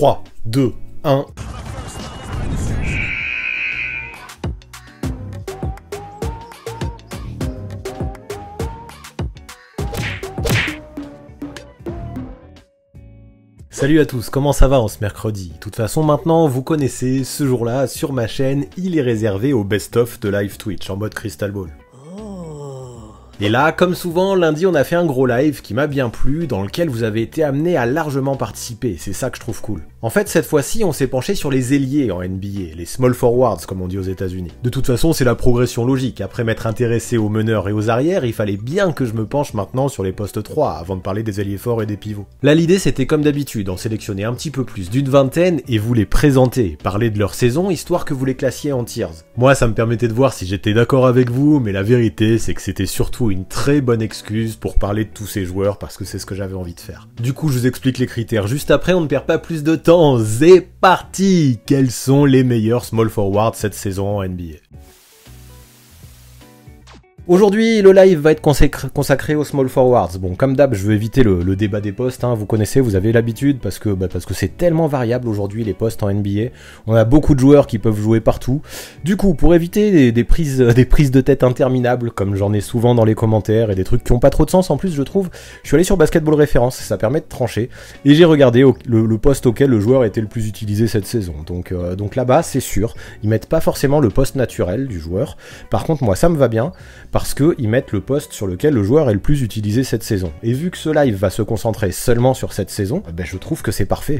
3, 2, 1... Salut à tous, comment ça va en ce mercredi? De toute façon maintenant vous connaissez, ce jour-là sur ma chaîne il est réservé au best-of de live Twitch en mode Crystal Ball. Et là, comme souvent, lundi on a fait un gros live qui m'a bien plu, dans lequel vous avez été amené à largement participer, c'est ça que je trouve cool. En fait, cette fois-ci, on s'est penché sur les ailiers en NBA, les small forwards comme on dit aux États-Unis. De toute façon, c'est la progression logique, après m'être intéressé aux meneurs et aux arrières, il fallait bien que je me penche maintenant sur les postes 3, avant de parler des ailiers forts et des pivots. Là, l'idée c'était comme d'habitude, en sélectionner un petit peu plus d'une vingtaine et vous les présenter, parler de leur saison, histoire que vous les classiez en tiers. Moi, ça me permettait de voir si j'étais d'accord avec vous, mais la vérité, c'est que c'était surtout une très bonne excuse pour parler de tous ces joueurs parce que c'est ce que j'avais envie de faire. Du coup, je vous explique les critères juste après, on ne perd pas plus de temps, c'est parti! Quels sont les meilleurs small forwards cette saison en NBA? Aujourd'hui, le live va être consacré aux small forwards. Bon, comme d'hab, je veux éviter le débat des postes, hein. Vous connaissez, vous avez l'habitude, parce que c'est tellement variable aujourd'hui les postes en NBA. On a beaucoup de joueurs qui peuvent jouer partout. Du coup, pour éviter des prises de tête interminables, comme j'en ai souvent dans les commentaires, et des trucs qui ont pas trop de sens en plus, je trouve, je suis allé sur Basketball Référence, ça permet de trancher, et j'ai regardé le poste auquel le joueur était le plus utilisé cette saison. Donc là-bas, c'est sûr, ils mettent pas forcément le poste naturel du joueur. Par contre, moi, ça me va bien, parce qu'ils mettent le poste sur lequel le joueur est le plus utilisé cette saison. Et vu que ce live va se concentrer seulement sur cette saison, je trouve que c'est parfait,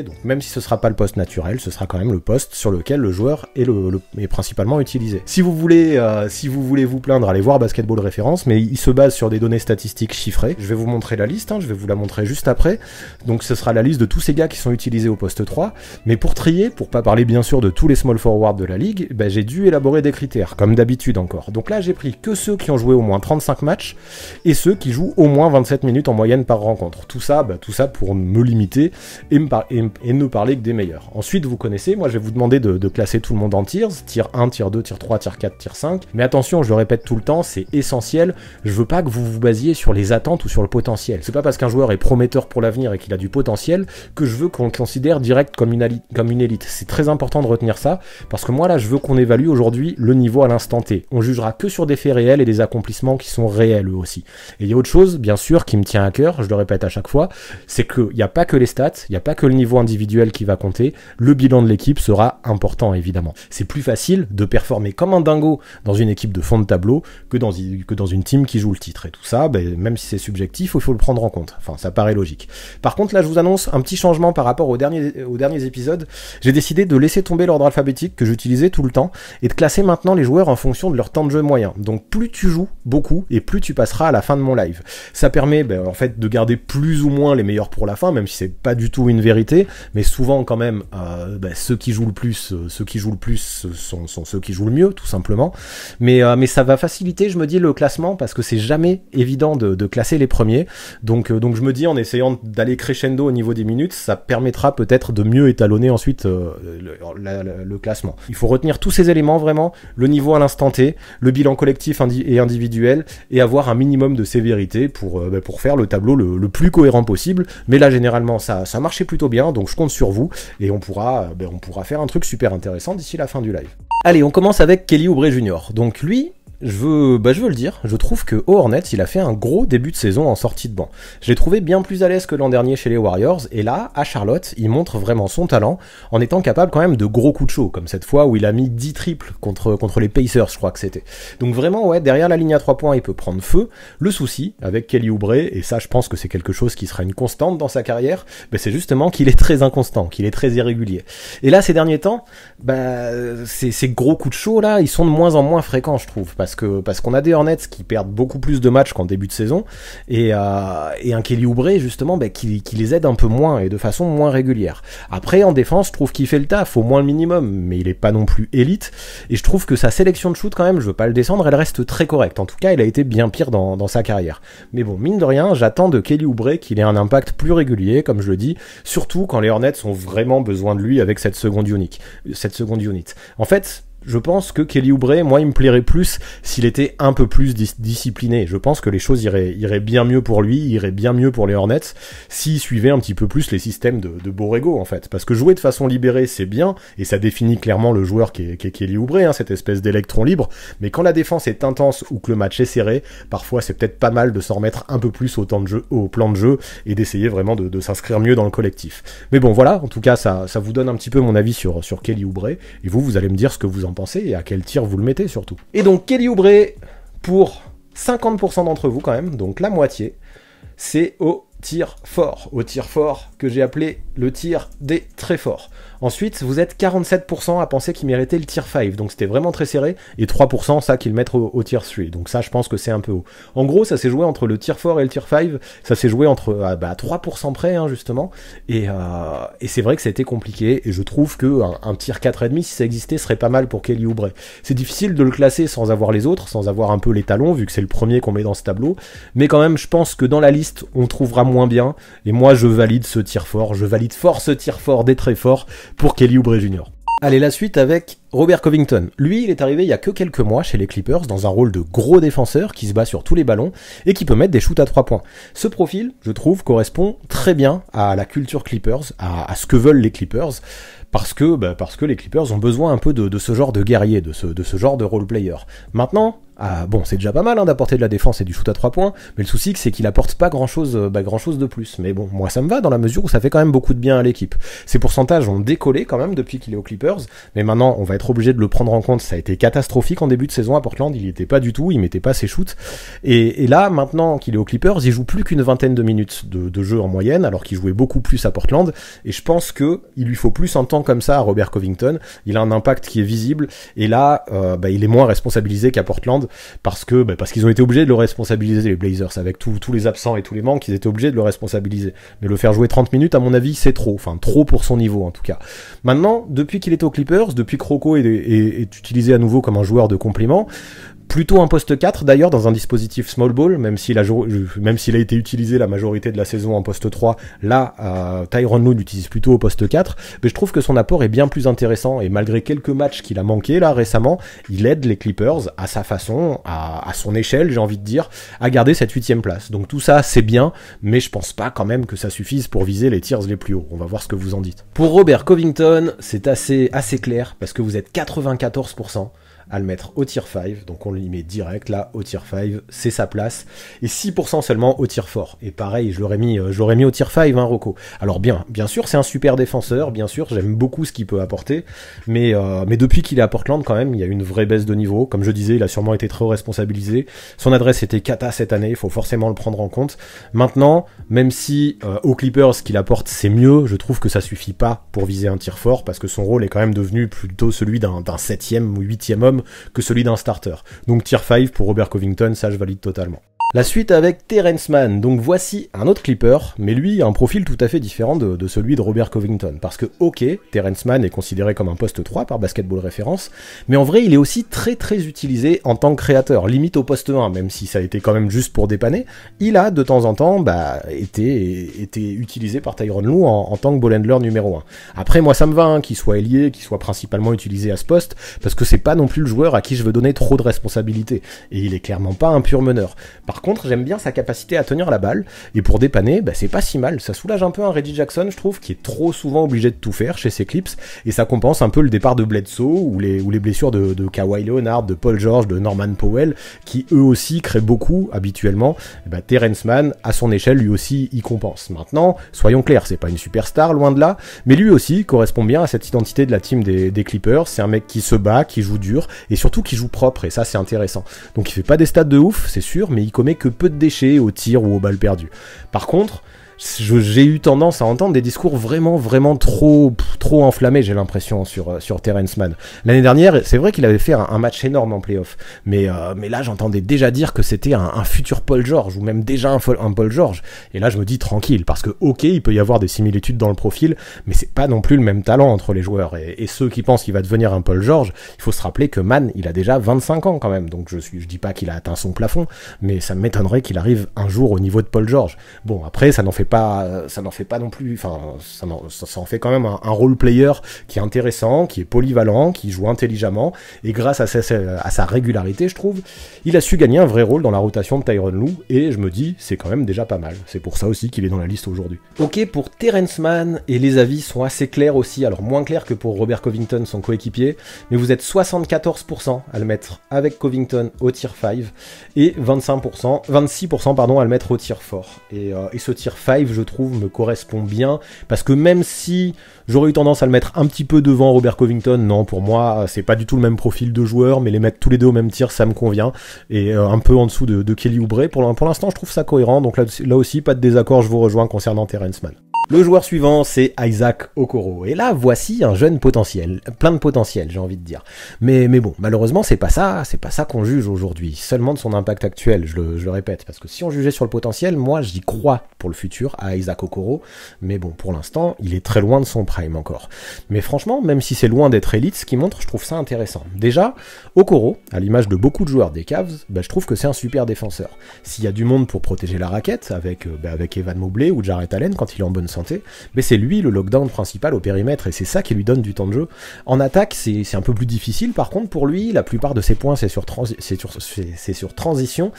donc même si ce sera pas le poste naturel, ce sera quand même le poste sur lequel le joueur est principalement utilisé. Si vous voulez vous plaindre, allez voir Basketball Référence, mais il se base sur des données statistiques chiffrées. Je vais vous montrer la liste, je vais vous la montrer juste après, donc ce sera la liste de tous ces gars qui sont utilisés au poste 3, mais pour trier, pour pas parler bien sûr de tous les small forwards de la ligue, j'ai dû élaborer des critères, comme d'habitude encore. Donc là j'ai pris que ceux qui ont joué au moins 35 matchs et ceux qui jouent au moins 27 minutes en moyenne par rencontre. Tout ça pour me limiter et ne parler que des meilleurs. Ensuite, vous connaissez, moi je vais vous demander de classer tout le monde en tiers, tier 1, tier 2, tier 3, tier 4, tier 5. Mais attention, je le répète tout le temps, c'est essentiel, je veux pas que vous vous basiez sur les attentes ou sur le potentiel. C'est pas parce qu'un joueur est prometteur pour l'avenir et qu'il a du potentiel que je veux qu'on le considère direct comme une élite. C'est très important de retenir ça, parce que moi là je veux qu'on évalue aujourd'hui le niveau à l'instant T. On jugera que sur des faits réels et des accomplissements qui sont réels eux aussi. Et il y a autre chose, bien sûr, qui me tient à cœur, je le répète à chaque fois, c'est qu'il n'y a pas que les stats, il n'y a pas que le niveau individuel qui va compter, le bilan de l'équipe sera important évidemment. C'est plus facile de performer comme un dingo dans une équipe de fond de tableau que dans une team qui joue le titre. Et tout ça, même si c'est subjectif, il faut le prendre en compte. Enfin, ça paraît logique. Par contre, là, je vous annonce un petit changement par rapport aux derniers épisodes. J'ai décidé de laisser tomber l'ordre alphabétique que j'utilisais tout le temps et de classer maintenant les joueurs en fonction de leur temps de jeu moyen. Donc plus tu joues beaucoup et plus tu passeras à la fin de mon live. Ça permet en fait de garder plus ou moins les meilleurs pour la fin, même si c'est pas du tout une vérité, mais souvent quand même ceux qui jouent le plus sont ceux qui jouent le mieux tout simplement. Mais ça va faciliter, je me dis, le classement parce que c'est jamais évident de classer les premiers. Donc je me dis, en essayant d'aller crescendo au niveau des minutes, ça permettra peut-être de mieux étalonner ensuite le classement. Il faut retenir tous ces éléments vraiment, le niveau à l'instant T, le bilan collectif et individuel, et avoir un minimum de sévérité pour faire le tableau le plus cohérent possible. Mais là généralement ça marchait plutôt bien, donc je compte sur vous et on pourra faire un truc super intéressant d'ici la fin du live. Allez, on commence avec Kelly Oubre Jr. Donc lui, je veux le dire, je trouve que aux Hornets, il a fait un gros début de saison en sortie de banc. Je l'ai trouvé bien plus à l'aise que l'an dernier chez les Warriors, et là, à Charlotte, il montre vraiment son talent, en étant capable quand même de gros coups de chaud, comme cette fois où il a mis 10 triples contre les Pacers, je crois que c'était. Donc vraiment, ouais, derrière la ligne à 3 points, il peut prendre feu. Le souci, avec Kelly Oubre, et ça je pense que c'est quelque chose qui sera une constante dans sa carrière, c'est justement qu'il est très inconstant, qu'il est très irrégulier. Et là, ces derniers temps, ces gros coups de chaud là, ils sont de moins en moins fréquents, je trouve, parce qu'on a des Hornets qui perdent beaucoup plus de matchs qu'en début de saison, et un Kelly Oubre justement qui les aide un peu moins et de façon moins régulière. Après en défense, je trouve qu'il fait le taf au moins le minimum, mais il est pas non plus élite, et je trouve que sa sélection de shoot quand même, je veux pas le descendre, elle reste très correcte. En tout cas, il a été bien pire dans sa carrière. Mais bon, mine de rien, j'attends de Kelly Oubre qu'il ait un impact plus régulier, comme je le dis, surtout quand les Hornets ont vraiment besoin de lui avec cette seconde unit. En fait, je pense que Kelly Oubre, moi, il me plairait plus s'il était un peu plus discipliné. Je pense que les choses iraient bien mieux pour lui, iraient bien mieux pour les Hornets, s'il suivait un petit peu plus les systèmes de Borrego, en fait. Parce que jouer de façon libérée, c'est bien, et ça définit clairement le joueur qui est Kelly Oubre, hein, cette espèce d'électron libre, mais quand la défense est intense ou que le match est serré, parfois c'est peut-être pas mal de s'en remettre un peu plus au plan de jeu, et d'essayer vraiment de s'inscrire mieux dans le collectif. Mais bon, voilà, en tout cas, ça vous donne un petit peu mon avis sur Kelly Oubre, et vous allez me dire ce que vous en pensez et à quel tir vous le mettez surtout. Et donc Kelly Oubre, pour 50% d'entre vous quand même, donc la moitié, c'est au tir fort que j'ai appelé le tir des très forts. Ensuite, vous êtes 47% à penser qu'il méritait le tier 5, donc c'était vraiment très serré, et 3% ça qu'ils mettent au tier 3, donc ça je pense que c'est un peu haut. En gros, ça s'est joué entre le tier 4 et le tier 5, ça s'est joué entre 3% près, hein, justement, et c'est vrai que ça a été compliqué, et je trouve que un tier 4,5, si ça existait, serait pas mal pour Kelly Oubre. C'est difficile de le classer sans avoir les autres, sans avoir un peu les talons, vu que c'est le premier qu'on met dans ce tableau, mais quand même, je pense que dans la liste, on trouvera moins bien, et moi je valide ce tir fort, je valide fort ce tir fort des très forts pour Kelly Oubre Jr. Allez, la suite avec Robert Covington. Lui, il est arrivé il y a que quelques mois chez les Clippers dans un rôle de gros défenseur qui se bat sur tous les ballons et qui peut mettre des shoots à 3 points. Ce profil, je trouve, correspond très bien à la culture Clippers, à ce que veulent les Clippers, parce que les Clippers ont besoin un peu de ce genre de guerrier, de ce genre de role player. Maintenant, bon, c'est déjà pas mal d'apporter de la défense et du shoot à 3 points, mais le souci c'est qu'il apporte pas grand chose de plus. Mais bon, moi ça me va dans la mesure où ça fait quand même beaucoup de bien à l'équipe. Ses pourcentages ont décollé quand même depuis qu'il est aux Clippers, mais maintenant on va être obligé de le prendre en compte. Ça a été catastrophique en début de saison à Portland, il y était pas du tout, il mettait pas ses shoots. Et là, maintenant qu'il est aux Clippers, il joue plus qu'une vingtaine de minutes de jeu en moyenne, alors qu'il jouait beaucoup plus à Portland, et je pense que il lui faut plus un temps comme ça à Robert Covington. Il a un impact qui est visible, et là, il est moins responsabilisé qu'à Portland, parce qu'ils ont été obligés de le responsabiliser, les Blazers, avec tous les absents et tous les manques, ils étaient obligés de le responsabiliser. Mais le faire jouer 30 minutes, à mon avis, c'est trop. Enfin, trop pour son niveau, en tout cas. Maintenant, depuis qu'il est aux Clippers, depuis que Rocco est utilisé à nouveau comme un joueur de complément, plutôt un poste 4 d'ailleurs dans un dispositif small ball, même s'il a été utilisé la majorité de la saison en poste 3, là Tyronn Lue l'utilise plutôt au poste 4, mais je trouve que son apport est bien plus intéressant, et malgré quelques matchs qu'il a manqué là récemment, il aide les Clippers à sa façon, à son échelle, j'ai envie de dire, à garder cette 8ème place. Donc tout ça c'est bien, mais je pense pas quand même que ça suffise pour viser les tiers les plus hauts. On va voir ce que vous en dites. Pour Robert Covington, c'est assez clair, parce que vous êtes 94% à le mettre au tier 5, donc on l'y met direct là au tier 5, c'est sa place, et 6% seulement au tier fort. Et pareil, je l'aurais mis au tier 5, hein, Rocco. Alors bien sûr c'est un super défenseur, bien sûr j'aime beaucoup ce qu'il peut apporter, mais depuis qu'il est à Portland quand même, il y a une vraie baisse de niveau. Comme je disais, il a sûrement été trop responsabilisé, son adresse était cata cette année, il faut forcément le prendre en compte. Maintenant, même si aux Clippers ce qu'il apporte c'est mieux, je trouve que ça suffit pas pour viser un tier fort, parce que son rôle est quand même devenu plutôt celui d'un 7ème ou 8ème homme que celui d'un starter. Donc tier 5 pour Robert Covington, ça je valide totalement. La suite avec Terrence Mann, donc voici un autre Clipper, mais lui a un profil tout à fait différent de celui de Robert Covington, parce que ok, Terrence Mann est considéré comme un poste 3 par Basketball Référence, mais en vrai il est aussi très utilisé en tant que créateur, limite au poste 1, même si ça a été quand même juste pour dépanner, il a de temps en temps été utilisé par Tyronn Lue en tant que ball handler numéro 1. Après moi ça me va hein, qu'il soit ailier, qu'il soit principalement utilisé à ce poste, parce que c'est pas non plus le joueur à qui je veux donner trop de responsabilités, et il est clairement pas un pur meneur. Par contre, j'aime bien sa capacité à tenir la balle, et pour dépanner, c'est pas si mal. Ça soulage un peu un Reggie Jackson, je trouve, qui est trop souvent obligé de tout faire chez ses Clips, et ça compense un peu le départ de Bledsoe, ou les blessures de Kawhi Leonard, de Paul George, de Norman Powell, qui eux aussi créent beaucoup, habituellement. Terrence Mann, à son échelle, lui aussi, y compense. Maintenant, soyons clairs, c'est pas une superstar, loin de là, mais lui aussi correspond bien à cette identité de la team des Clippers. C'est un mec qui se bat, qui joue dur, et surtout qui joue propre, et ça c'est intéressant. Donc il fait pas des stats de ouf, c'est sûr, mais il commet que peu de déchets au tir ou aux balles perdues. Par contre, j'ai eu tendance à entendre des discours vraiment trop enflammés, j'ai l'impression, sur Terrence Mann. L'année dernière, c'est vrai qu'il avait fait un match énorme en playoff, mais là j'entendais déjà dire que c'était un futur Paul George, ou même déjà un Paul George, et là je me dis tranquille, parce que ok, il peut y avoir des similitudes dans le profil, mais c'est pas non plus le même talent entre les joueurs, et ceux qui pensent qu'il va devenir un Paul George, il faut se rappeler que Mann, il a déjà 25 ans quand même, donc je dis pas qu'il a atteint son plafond, mais ça m'étonnerait qu'il arrive un jour au niveau de Paul George. Bon, après, ça n'en fait n'en fait pas non plus, enfin, ça en fait quand même un role player qui est intéressant, qui est polyvalent, qui joue intelligemment, et grâce à sa régularité, je trouve, il a su gagner un vrai rôle dans la rotation de Tyronn Lue, et je me dis, c'est quand même déjà pas mal. C'est pour ça aussi qu'il est dans la liste aujourd'hui. Ok, pour Terrence Mann, et les avis sont assez clairs aussi, alors moins clairs que pour Robert Covington, son coéquipier, mais vous êtes 74% à le mettre avec Covington au tier 5, et 26% à le mettre au tier 4. Et ce tier 5, je trouve, me correspond bien, parce que même si j'aurais eu tendance à le mettre un petit peu devant Robert Covington, non, pour moi, c'est pas du tout le même profil de joueur, mais les mettre tous les deux au même tier, ça me convient, et un peu en dessous de Kelly Oubre, pour l'instant, je trouve ça cohérent, donc là aussi, pas de désaccord, je vous rejoins concernant Terrence Mann. Le joueur suivant, c'est Isaac Okoro. Et là, voici un jeune potentiel. Plein de potentiel, j'ai envie de dire. Mais bon, malheureusement, c'est pas ça qu'on juge aujourd'hui. Seulement de son impact actuel, je le répète. Parce que si on jugeait sur le potentiel, moi, j'y crois pour le futur à Isaac Okoro. Mais bon, pour l'instant, il est très loin de son prime encore. Mais franchement, même si c'est loin d'être élite, ce qu'il montre, je trouve ça intéressant. Déjà, Okoro, à l'image de beaucoup de joueurs des Cavs, je trouve que c'est un super défenseur. S'il y a du monde pour protéger la raquette, avec Evan Mobley ou Jarrett Allen quand il est en bonne santé, mais c'est lui le lockdown principal au périmètre et c'est ça qui lui donne du temps de jeu. En attaque, c'est un peu plus difficile. Par contre, pour lui, la plupart de ses points, c'est sur transition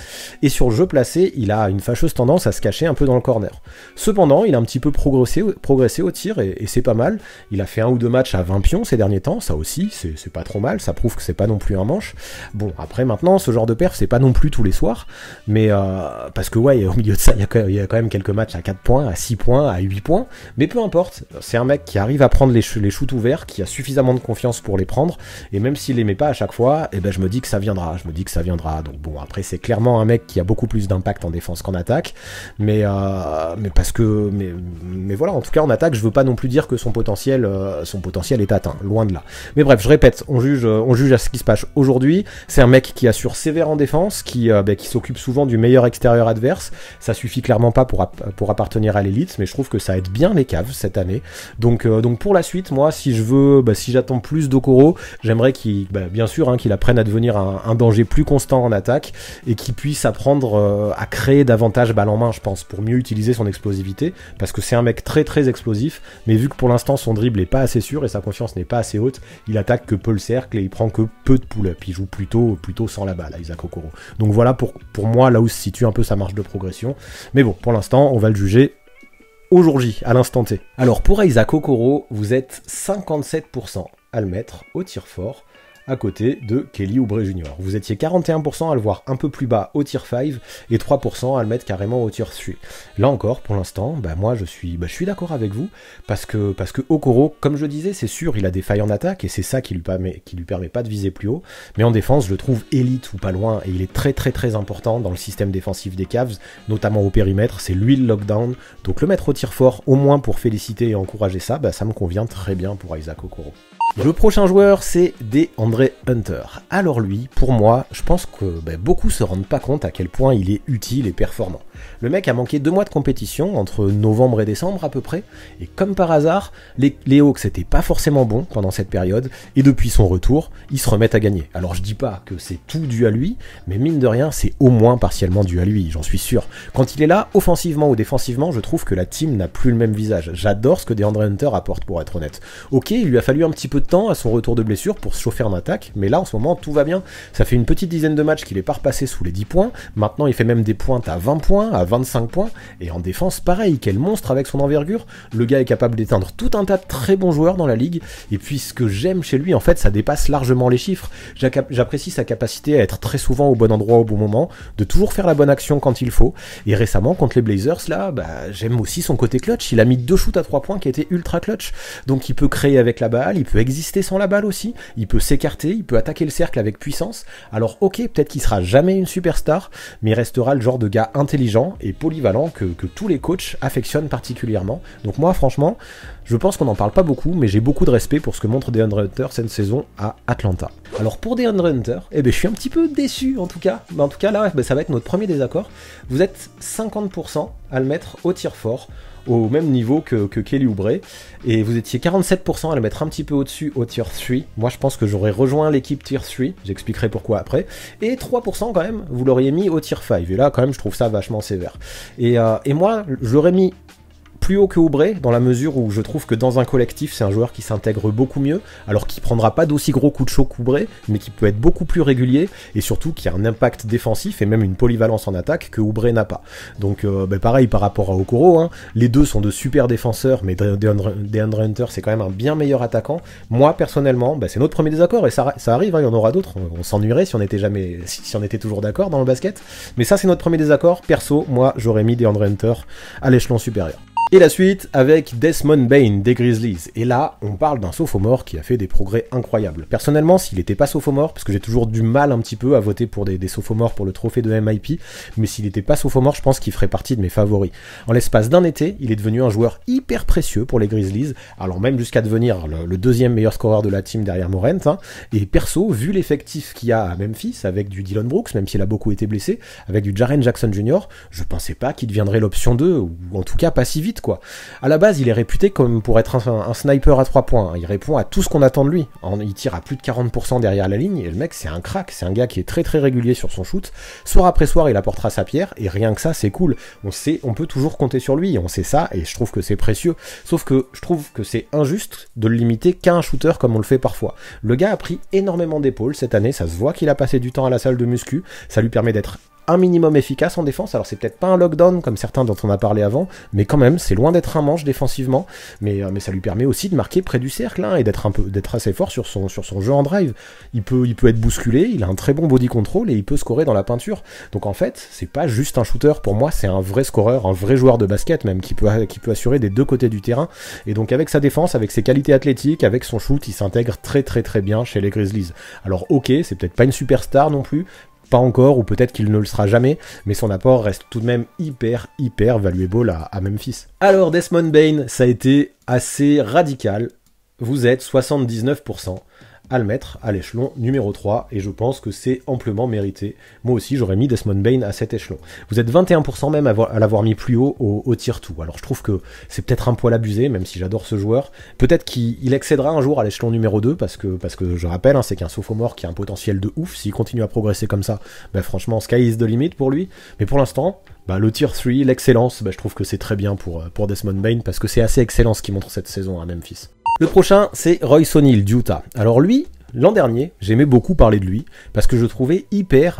et sur jeu placé, il a une fâcheuse tendance à se cacher un peu dans le corner. Cependant, il a un petit peu progressé au tir et c'est pas mal. Il a fait 1 ou 2 matchs à 20 pions ces derniers temps, ça aussi, c'est pas trop mal. Ça prouve que c'est pas non plus un manche. Bon, après maintenant, ce genre de perf, c'est pas non plus tous les soirs, mais parce que ouais, au milieu de ça, il y a quand même quelques matchs à 4 points, à 6 points, à 8 points, mais peu importe, c'est un mec qui arrive à prendre les shoots ouverts, qui a suffisamment de confiance pour les prendre, et même s'il les met pas à chaque fois, je me dis que ça viendra, donc bon, après c'est clairement un mec qui a beaucoup plus d'impact en défense qu'en attaque, mais voilà, en tout cas en attaque, je veux pas non plus dire que son potentiel est atteint, loin de là. Mais bref, je répète, on juge à ce qui se passe aujourd'hui, c'est un mec qui assure sévère en défense, qui s'occupe souvent du meilleur extérieur adverse, ça suffit clairement pas pour appartenir à l'élite, mais je trouve que ça aide bien les Cavs cette année. Donc pour la suite, moi, si j'attends plus d'Okoro, j'aimerais qu'il apprenne à devenir un danger plus constant en attaque et qu'il puisse apprendre à créer davantage balle en main, je pense, pour mieux utiliser son explosivité, parce que c'est un mec très très explosif, mais vu que pour l'instant son dribble est pas assez sûr et sa confiance n'est pas assez haute, il attaque que peu le cercle et il prend que peu de pull-up, il joue plutôt sans la balle, Isaac Okoro. Donc voilà pour moi là où se situe un peu sa marge de progression, mais bon, pour l'instant, on va le juger au jour J, à l'instant T. Alors pour Isaac Okoro, vous êtes 57% à le mettre au tir fort, à côté de Kelly Oubre Jr. Vous étiez 41% à le voir un peu plus bas au tier 5 et 3% à le mettre carrément au tier 3. Là encore, pour l'instant, moi je suis d'accord avec vous, parce que Okoro, comme je disais, c'est sûr, il a des failles en attaque et c'est ça qui lui permet pas de viser plus haut, mais en défense, je le trouve élite ou pas loin et il est très très très important dans le système défensif des Cavs, notamment au périmètre, c'est lui le lockdown, donc le mettre au tir fort, au moins pour féliciter et encourager ça, ça me convient très bien pour Isaac Okoro. Le prochain joueur, c'est DeAndre Hunter. Alors lui, pour moi, je pense que beaucoup se rendent pas compte à quel point il est utile et performant. Le mec a manqué 2 mois de compétition, entre novembre et décembre à peu près, et comme par hasard, les Hawks n'étaient pas forcément bons pendant cette période, et depuis son retour, ils se remettent à gagner. Alors je dis pas que c'est tout dû à lui, mais mine de rien, c'est au moins partiellement dû à lui, j'en suis sûr. Quand il est là, offensivement ou défensivement, je trouve que la team n'a plus le même visage. J'adore ce que DeAndre Hunter apporte, pour être honnête. Ok, il lui a fallu un petit peu de temps à son retour de blessure pour se chauffer en attaque, mais là en ce moment tout va bien. Ça fait une petite dizaine de matchs qu'il est pas repassé sous les 10 points, maintenant il fait même des pointes à 20 points, à 25 points, et en défense pareil, quel monstre avec son envergure. Le gars est capable d'éteindre tout un tas de très bons joueurs dans la ligue, et puis ce que j'aime chez lui, en fait, ça dépasse largement les chiffres. J'apprécie sa capacité à être très souvent au bon endroit au bon moment, de toujours faire la bonne action quand il faut, et récemment contre les Blazers là, j'aime aussi son côté clutch. Il a mis 2 shoots à 3 points qui étaient ultra clutch, donc il peut créer avec la balle, il peut exister sans la balle aussi, il peut s'écarter, il peut attaquer le cercle avec puissance. Alors ok, peut-être qu'il sera jamais une superstar, mais il restera le genre de gars intelligent et polyvalent que tous les coachs affectionnent particulièrement. Donc moi franchement, je pense qu'on n'en parle pas beaucoup, mais j'ai beaucoup de respect pour ce que montre DeAndre Hunter cette saison à Atlanta. Alors pour DeAndre Hunter, je suis un petit peu déçu en tout cas. Mais en tout cas là, ça va être notre premier désaccord. Vous êtes 50% à le mettre au tir fort, au même niveau que Kelly Oubre, et vous étiez 47% à le mettre un petit peu au-dessus au tier 3. Moi je pense que j'aurais rejoint l'équipe tier 3, j'expliquerai pourquoi après, et 3% quand même, vous l'auriez mis au tier 5, et là quand même je trouve ça vachement sévère. Et moi je l'aurais mis plus haut que Oubre, dans la mesure où je trouve que dans un collectif, c'est un joueur qui s'intègre beaucoup mieux, alors qu'il prendra pas d'aussi gros coups de chaud qu'Oubre, mais qui peut être beaucoup plus régulier, et surtout qui a un impact défensif et même une polyvalence en attaque que Oubre n'a pas. Donc pareil par rapport à Okoro, hein, les deux sont de super défenseurs, mais DeAndre Hunter c'est quand même un bien meilleur attaquant. Moi personnellement, c'est notre premier désaccord, et ça arrive, hein, il y en aura d'autres, on s'ennuierait si on était toujours d'accord dans le basket, mais ça c'est notre premier désaccord. Perso, moi j'aurais mis DeAndre Hunter à l'échelon supérieur. Et la suite avec Desmond Bane des Grizzlies. Et là, on parle d'un sophomore qui a fait des progrès incroyables. Personnellement, s'il n'était pas sophomore, parce que j'ai toujours du mal un petit peu à voter pour des sophomores pour le trophée de MIP, mais s'il n'était pas sophomore, je pense qu'il ferait partie de mes favoris. En l'espace d'un été, il est devenu un joueur hyper précieux pour les Grizzlies, alors même jusqu'à devenir le deuxième meilleur scoreur de la team derrière Morant. Hein. Et perso, vu l'effectif qu'il y a à Memphis, avec du Dillon Brooks, même s'il a beaucoup été blessé, avec du Jaren Jackson Jr., je pensais pas qu'il deviendrait l'option 2, ou en tout cas pas si vite, quoi. À la base, il est réputé comme pour être un sniper à 3 points. Il répond à tout ce qu'on attend de lui. Il tire à plus de 40% derrière la ligne, et le mec, c'est un crack. C'est un gars qui est très très régulier sur son shoot. Soir après soir, il apportera sa pierre, et rien que ça, c'est cool. On peut toujours compter sur lui, on sait ça, et je trouve que c'est précieux. Sauf que je trouve que c'est injuste de le limiter qu'à un shooter comme on le fait parfois. Le gars a pris énormément d'épaules cette année, ça se voit qu'il a passé du temps à la salle de muscu, ça lui permet d'être un minimum efficace en défense. Alors c'est peut-être pas un lockdown comme certains dont on a parlé avant, mais quand même c'est loin d'être un manche défensivement, mais ça lui permet aussi de marquer près du cercle, hein, et d'être assez fort sur son jeu en drive. Il peut être bousculé, il a un très bon body control et il peut scorer dans la peinture. Donc en fait c'est pas juste un shooter, pour moi c'est un vrai scoreur, un vrai joueur de basket même, qui peut assurer des deux côtés du terrain. Et donc avec sa défense, avec ses qualités athlétiques, avec son shoot, il s'intègre très très très bien chez les Grizzlies. Alors ok, c'est peut-être pas une superstar non plus, pas encore, ou peut-être qu'il ne le sera jamais, mais son apport reste tout de même hyper valuable à Memphis. Alors Desmond Bane, ça a été assez radical. Vous êtes 79% à le mettre à l'échelon numéro 3, et je pense que c'est amplement mérité. Moi aussi, j'aurais mis Desmond Bane à cet échelon. Vous êtes 21% même à l'avoir mis plus haut au tier 2. Alors je trouve que c'est peut-être un poil abusé, même si j'adore ce joueur. Peut-être qu'il excédera un jour à l'échelon numéro 2, parce que je rappelle, hein, c'est qu'un sophomore qui a un potentiel de ouf. S'il continue à progresser comme ça, franchement, sky is the limit pour lui. Mais pour l'instant, le tier 3, l'excellence, je trouve que c'est très bien pour Desmond Bane, parce que c'est assez excellent ce qu'il montre cette saison à Memphis. Le prochain, c'est Royce O'Neal d'Utah. Alors lui, l'an dernier, j'aimais beaucoup parler de lui, parce que je le trouvais hyper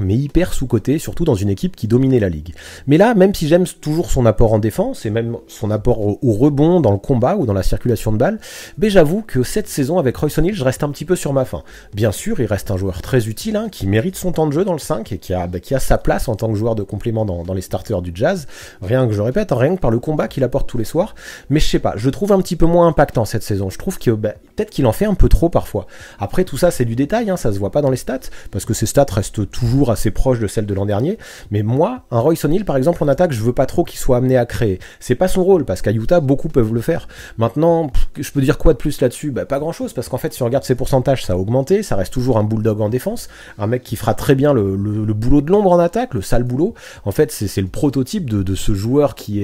sous-coté, surtout dans une équipe qui dominait la ligue. Mais là, même si j'aime toujours son apport en défense, et même son apport au rebond, dans le combat, ou dans la circulation de balles, j'avoue que cette saison, avec Royce O'Neal, je reste un petit peu sur ma faim. Bien sûr, il reste un joueur très utile, hein, qui mérite son temps de jeu dans le 5, et qui a sa place en tant que joueur de complément dans les starters du Jazz, rien que je répète, rien que par le combat qu'il apporte tous les soirs, mais je sais pas, je le trouve un petit peu moins impactant cette saison. Je trouve que peut-être qu'il en fait un peu trop parfois. Après, tout ça c'est du détail, hein, ça se voit pas dans les stats, parce que ses stats restent toujours assez proches de celles de l'an dernier, mais moi, un Royce O'Neal par exemple en attaque, je veux pas trop qu'il soit amené à créer. C'est pas son rôle, parce qu'à Utah, beaucoup peuvent le faire. Maintenant, je peux dire quoi de plus là-dessus? Pas grand chose, parce qu'en fait, si on regarde ses pourcentages, ça a augmenté, ça reste toujours un bulldog en défense, un mec qui fera très bien le boulot de l'ombre en attaque, le sale boulot. En fait, c'est le prototype de ce joueur qui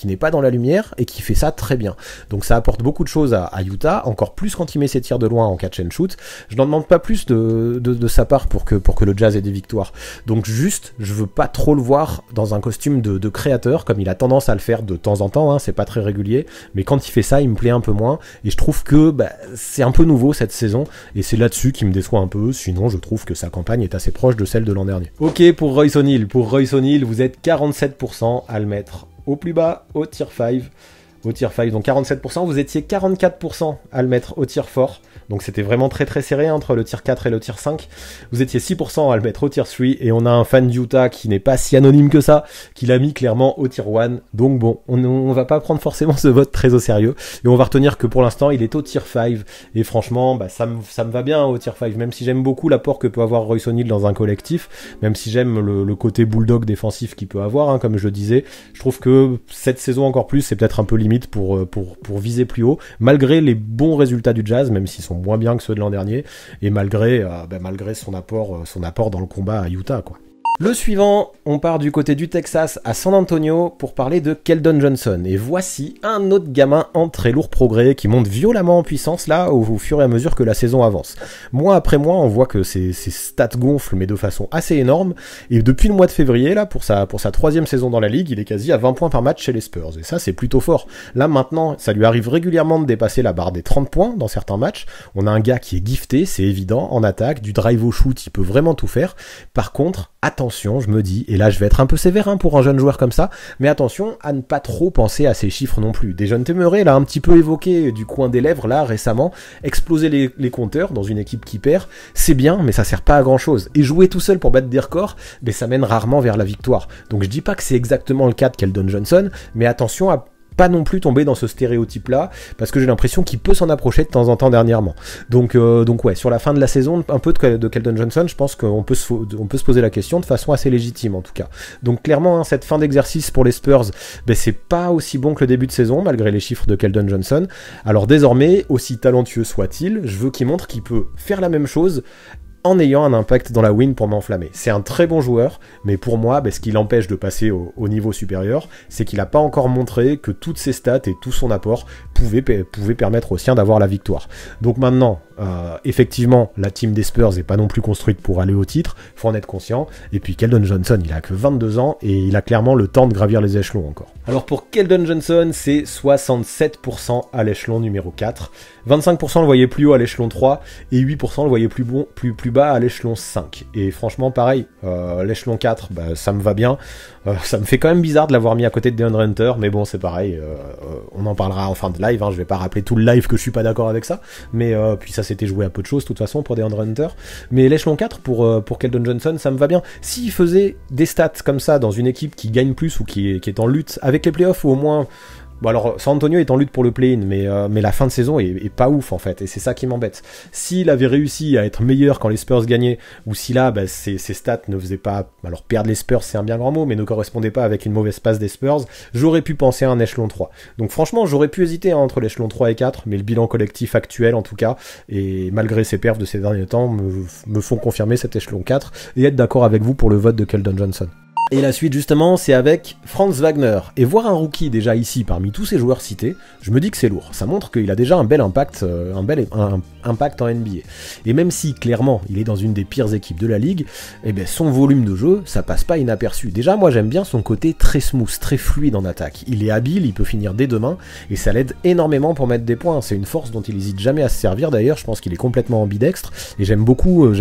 n'est pas dans la lumière, et qui fait ça très bien. Donc ça apporte beaucoup de choses à Utah, encore plus quand il met ses tirs de loin en catch and shoot. Je n'en demande pas plus de sa part pour que le Jazz ait des victoires. Donc juste, je veux pas trop le voir dans un costume de créateur, comme il a tendance à le faire de temps en temps, hein, c'est pas très régulier, mais quand il fait ça, il me plaît un peu moins, et je trouve que c'est un peu nouveau cette saison, et c'est là-dessus qu'il me déçoit un peu, sinon je trouve que sa campagne est assez proche de celle de l'an dernier. Ok, pour Royce O'Neal, vous êtes 47% à le mettre au plus bas, au tier 5, donc 47%, vous étiez 44% à le mettre au tier 4, donc c'était vraiment très très serré entre le tier 4 et le tier 5, vous étiez 6% à le mettre au tier 3, et on a un fan d'Utah qui n'est pas si anonyme que ça, qui l'a mis clairement au tier 1, donc bon, on va pas prendre forcément ce vote très au sérieux, et on va retenir que pour l'instant il est au tier 5, et franchement ça me va bien au tier 5, même si j'aime beaucoup l'apport que peut avoir Royce O'Neal dans un collectif, même si j'aime le côté bulldog défensif qu'il peut avoir, hein, comme je le disais, je trouve que cette saison encore plus, c'est peut-être un peu limite pour viser plus haut, malgré les bons résultats du Jazz, même s'ils sont moins bien que ceux de l'an dernier, et malgré son apport dans le combat à Utah, quoi. Le suivant, on part du côté du Texas à San Antonio pour parler de Keldon Johnson. Et voici un autre gamin en très lourd progrès qui monte violemment en puissance là au fur et à mesure que la saison avance. Mois après mois, on voit que ses stats gonflent mais de façon assez énorme. Et depuis le mois de février, là, pour sa 3e saison dans la ligue, il est quasi à 20 points par match chez les Spurs. Et ça, c'est plutôt fort. Là, maintenant, ça lui arrive régulièrement de dépasser la barre des 30 points dans certains matchs. On a un gars qui est gifté, c'est évident, en attaque, du drive au shoot, il peut vraiment tout faire. Par contre, attention, je me dis, et là je vais être un peu sévère pour un jeune joueur comme ça, mais attention à ne pas trop penser à ces chiffres non plus. Dejounte Murray l'a un petit peu évoqué du coin des lèvres là récemment, exploser les compteurs dans une équipe qui perd, c'est bien, mais ça sert pas à grand chose. Et jouer tout seul pour battre des records, mais ça mène rarement vers la victoire. Donc je dis pas que c'est exactement le cas de Keldon Johnson, mais attention à pas non plus tomber dans ce stéréotype là, parce que j'ai l'impression qu'il peut s'en approcher de temps en temps dernièrement. Donc ouais, sur la fin de la saison, un peu de Keldon Johnson, je pense qu'on peut se poser la question de façon assez légitime en tout cas. Donc clairement, cette fin d'exercice pour les Spurs, c'est pas aussi bon que le début de saison, malgré les chiffres de Keldon Johnson. Alors désormais, aussi talentueux soit-il, je veux qu'il montre qu'il peut faire la même chose en ayant un impact dans la win pour m'enflammer. C'est un très bon joueur, mais pour moi, ce qui l'empêche de passer au niveau supérieur, c'est qu'il n'a pas encore montré que toutes ses stats et tout son apport pouvaient permettre aux siens d'avoir la victoire. Donc maintenant, effectivement, la team des Spurs n'est pas non plus construite pour aller au titre, faut en être conscient, et puis Keldon Johnson, il a que 22 ans, et il a clairement le temps de gravir les échelons encore. Alors pour Keldon Johnson, c'est 67% à l'échelon numéro 4, 25% le voyait plus haut à l'échelon 3, et 8% le voyait plus bas à l'échelon 5. Et franchement, pareil, l'échelon 4, ça me va bien. Ça me fait quand même bizarre de l'avoir mis à côté de DeAndre Hunter, mais bon, c'est pareil, on en parlera en fin de live, je vais pas rappeler tout le live que je suis pas d'accord avec ça, mais puis ça s'était joué à peu de choses, de toute façon, pour DeAndre Hunter. Mais l'échelon 4, pour Keldon Johnson, ça me va bien. S'il faisait des stats comme ça dans une équipe qui gagne plus ou qui est en lutte avec les playoffs, ou au moins... Bon alors, San Antonio est en lutte pour le play-in, mais la fin de saison est pas ouf en fait, et c'est ça qui m'embête. S'il avait réussi à être meilleur quand les Spurs gagnaient, ou si là, ses stats ne faisaient pas... Alors perdre les Spurs, c'est un bien grand mot, mais ne correspondaient pas avec une mauvaise passe des Spurs, j'aurais pu penser à un échelon 3. Donc franchement, j'aurais pu hésiter entre l'échelon 3 et 4, mais le bilan collectif actuel en tout cas, et malgré ses perfs de ces derniers temps, me font confirmer cet échelon 4, et être d'accord avec vous pour le vote de Keldon Johnson. Et la suite justement, c'est avec Franz Wagner. Et voir un rookie déjà ici parmi tous ces joueurs cités, je me dis que c'est lourd. Ça montre qu'il a déjà un bel impact, impact en NBA. Et même si clairement il est dans une des pires équipes de la ligue, son volume de jeu, ça passe pas inaperçu. Déjà moi j'aime bien son côté très smooth, très fluide en attaque. Il est habile, il peut finir dès demain, et ça l'aide énormément pour mettre des points. C'est une force dont il hésite jamais à se servir d'ailleurs, je pense qu'il est complètement ambidextre, et j'aime beaucoup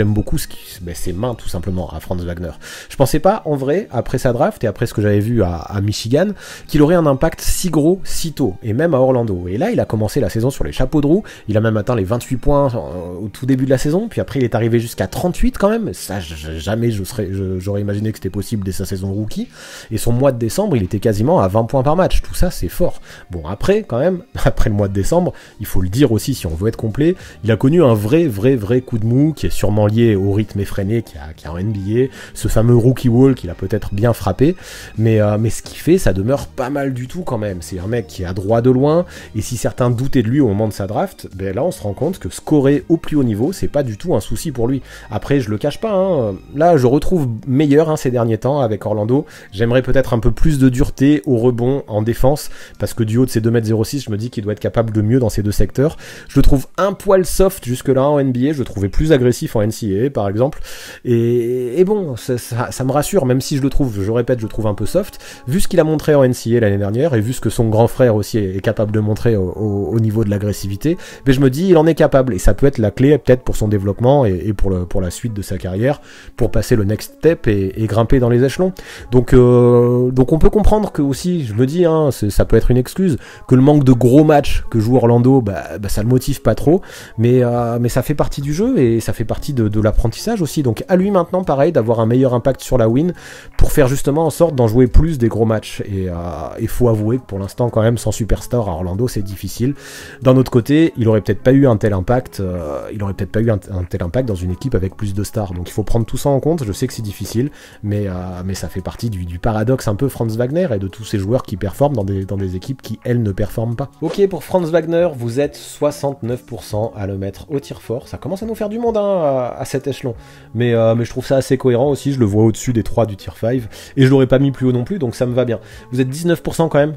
ses mains tout simplement à Franz Wagner. Je pensais pas en vrai, après sa draft et après ce que j'avais vu à Michigan, qu'il aurait un impact si gros, si tôt, et même à Orlando. Et là, il a commencé la saison sur les chapeaux de roue, il a même atteint les 28 points au tout début de la saison, puis après il est arrivé jusqu'à 38 quand même, ça jamais j'aurais imaginé que c'était possible dès sa saison rookie, et son mois de décembre, il était quasiment à 20 points par match, tout ça c'est fort. Bon après, quand même, après le mois de décembre, il faut le dire aussi si on veut être complet, il a connu un vrai coup de mou, qui est sûrement lié au rythme effréné qu'il y a en NBA, ce fameux rookie wall qu'il a peut-être bien frappé, mais ce qu'il fait, ça demeure pas mal du tout quand même. C'est un mec qui est à droit de loin, et si certains doutaient de lui au moment de sa draft, là on se rend compte que scorer au plus haut niveau, c'est pas du tout un souci pour lui. Après, je le cache pas, là je retrouve meilleur ces derniers temps avec Orlando. J'aimerais peut-être un peu plus de dureté au rebond, en défense, parce que du haut de ses 2m06, je me dis qu'il doit être capable de mieux dans ces deux secteurs. Je le trouve un poil soft jusque-là en NBA, je le trouvais plus agressif en NCAA par exemple, et bon, ça me rassure, même si je le trouve, je répète, je le trouve un peu soft, vu ce qu'il a montré en NCAA l'année dernière, et vu ce que son grand frère aussi est capable de montrer au niveau de l'agressivité, mais je me dis, il en est capable, et ça peut être la clé peut-être pour son développement, et pour la suite de sa carrière, pour passer le next step et grimper dans les échelons. Donc on peut comprendre que aussi, je me dis, ça peut être une excuse, que le manque de gros matchs que joue Orlando, ça le motive pas trop, mais ça fait partie du jeu, et ça fait partie de l'apprentissage aussi, donc à lui maintenant, pareil, d'avoir un meilleur impact sur la win, pour faire justement en sorte d'en jouer plus des gros matchs. Et il faut avouer que pour l'instant, quand même, sans superstar à Orlando, c'est difficile. D'un autre côté, il aurait peut-être pas eu un tel impact, dans une équipe avec plus de stars. Donc il faut prendre tout ça en compte. Je sais que c'est difficile, mais ça fait partie du paradoxe un peu Franz Wagner et de tous ces joueurs qui performent dans des équipes qui, elles, ne performent pas. Ok, pour Franz Wagner, vous êtes 69% à le mettre au tir fort. Ça commence à nous faire du monde hein, à cet échelon. Mais je trouve ça assez cohérent aussi. Je le vois au-dessus des 3 du tier 5. Et je l'aurais pas mis plus haut non plus, donc ça me va bien. Vous êtes 19% quand même.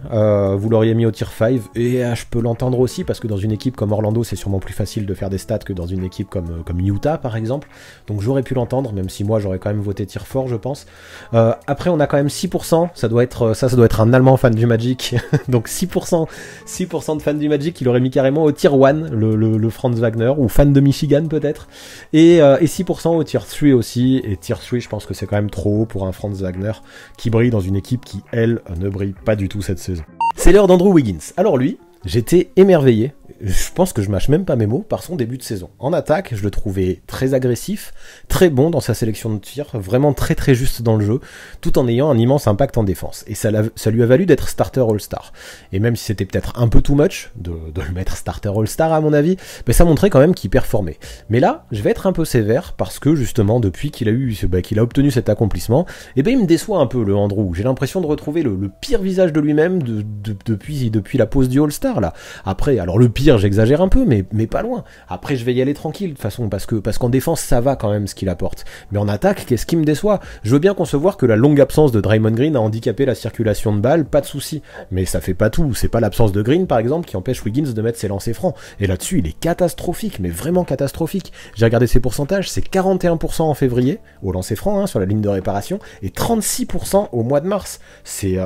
Vous l'auriez mis au tier 5. Et je peux l'entendre aussi, parce que dans une équipe comme Orlando, c'est sûrement plus facile de faire des stats que dans une équipe comme Utah, par exemple. Donc j'aurais pu l'entendre, même si moi j'aurais quand même voté tir fort, je pense. Après, on a quand même 6%. Ça doit être un Allemand fan du Magic. Donc 6% de fans du Magic, il aurait mis carrément au tier 1, le Franz Wagner, ou fan de Michigan peut-être. Et 6% au tier 3 aussi. Et tier 3, je pense que c'est quand même trop haut pour un Franz Wagner qui brille dans une équipe qui, elle, ne brille pas du tout cette saison. C'est l'heure d'Andrew Wiggins. Alors lui, j'étais émerveillé. Je pense que je mâche même pas mes mots par son début de saison. En attaque, je le trouvais très agressif, très bon dans sa sélection de tirs, vraiment très très juste dans le jeu, tout en ayant un immense impact en défense. Et ça lui a valu d'être starter All-Star. Et même si c'était peut-être un peu too much de le mettre starter All-Star à mon avis, ben ça montrait quand même qu'il performait. Mais là, je vais être un peu sévère parce que justement depuis qu'il a obtenu cet accomplissement, et ben il me déçoit un peu le Andrew. J'ai l'impression de retrouver le pire visage de lui-même depuis la pause du All-Star là. Après, alors le pire, j'exagère un peu, mais pas loin. Après, je vais y aller tranquille, de toute façon, parce qu'en défense, ça va quand même ce qu'il apporte. Mais en attaque, qu'est-ce qui me déçoit? Je veux bien concevoir que la longue absence de Draymond Green a handicapé la circulation de balles, pas de souci. Mais ça fait pas tout. C'est pas l'absence de Green, par exemple, qui empêche Wiggins de mettre ses lancers francs. Et là-dessus, il est catastrophique, mais vraiment catastrophique. J'ai regardé ses pourcentages, c'est 41% en février, au lancer franc, hein, sur la ligne de réparation, et 36% au mois de mars. C'est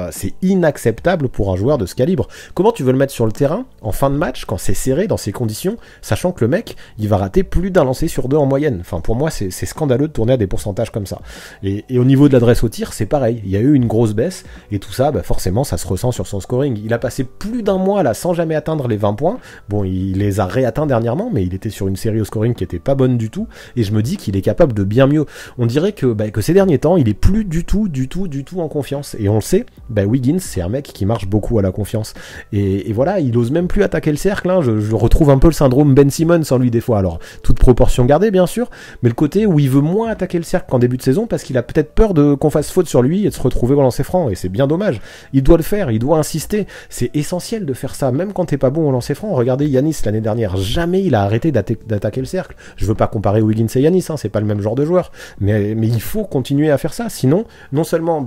inacceptable pour un joueur de ce calibre. Comment tu veux le mettre sur le terrain, en fin de match, quand c'est serré dans ces conditions, sachant que le mec, il va rater plus d'un lancer sur 2 en moyenne. Enfin, pour moi, c'est scandaleux de tourner à des pourcentages comme ça. Et au niveau de l'adresse au tir, c'est pareil. Il y a eu une grosse baisse, et tout ça, bah forcément, ça se ressent sur son scoring. Il a passé plus d'un mois là, sans jamais atteindre les 20 points. Bon, il les a réatteints dernièrement, mais il était sur une série au scoring qui était pas bonne du tout, et je me dis qu'il est capable de bien mieux. On dirait que ces derniers temps, il est plus du tout en confiance. Et on le sait, Wiggins, c'est un mec qui marche beaucoup à la confiance. Et voilà, il ose même plus attaquer le cercle, hein. Je retrouve un peu le syndrome Ben Simmons en lui des fois, alors toute proportion gardée bien sûr, mais le côté où il veut moins attaquer le cercle qu'en début de saison parce qu'il a peut-être peur qu'on fasse faute sur lui et de se retrouver au lancer franc, et c'est bien dommage. Il doit le faire, il doit insister, c'est essentiel de faire ça, même quand t'es pas bon au lancer franc. Regardez Giannis l'année dernière, jamais il a arrêté d'attaquer le cercle. Je veux pas comparer Wiggins et Giannis, hein, c'est pas le même genre de joueur, mais il faut continuer à faire ça, sinon non seulement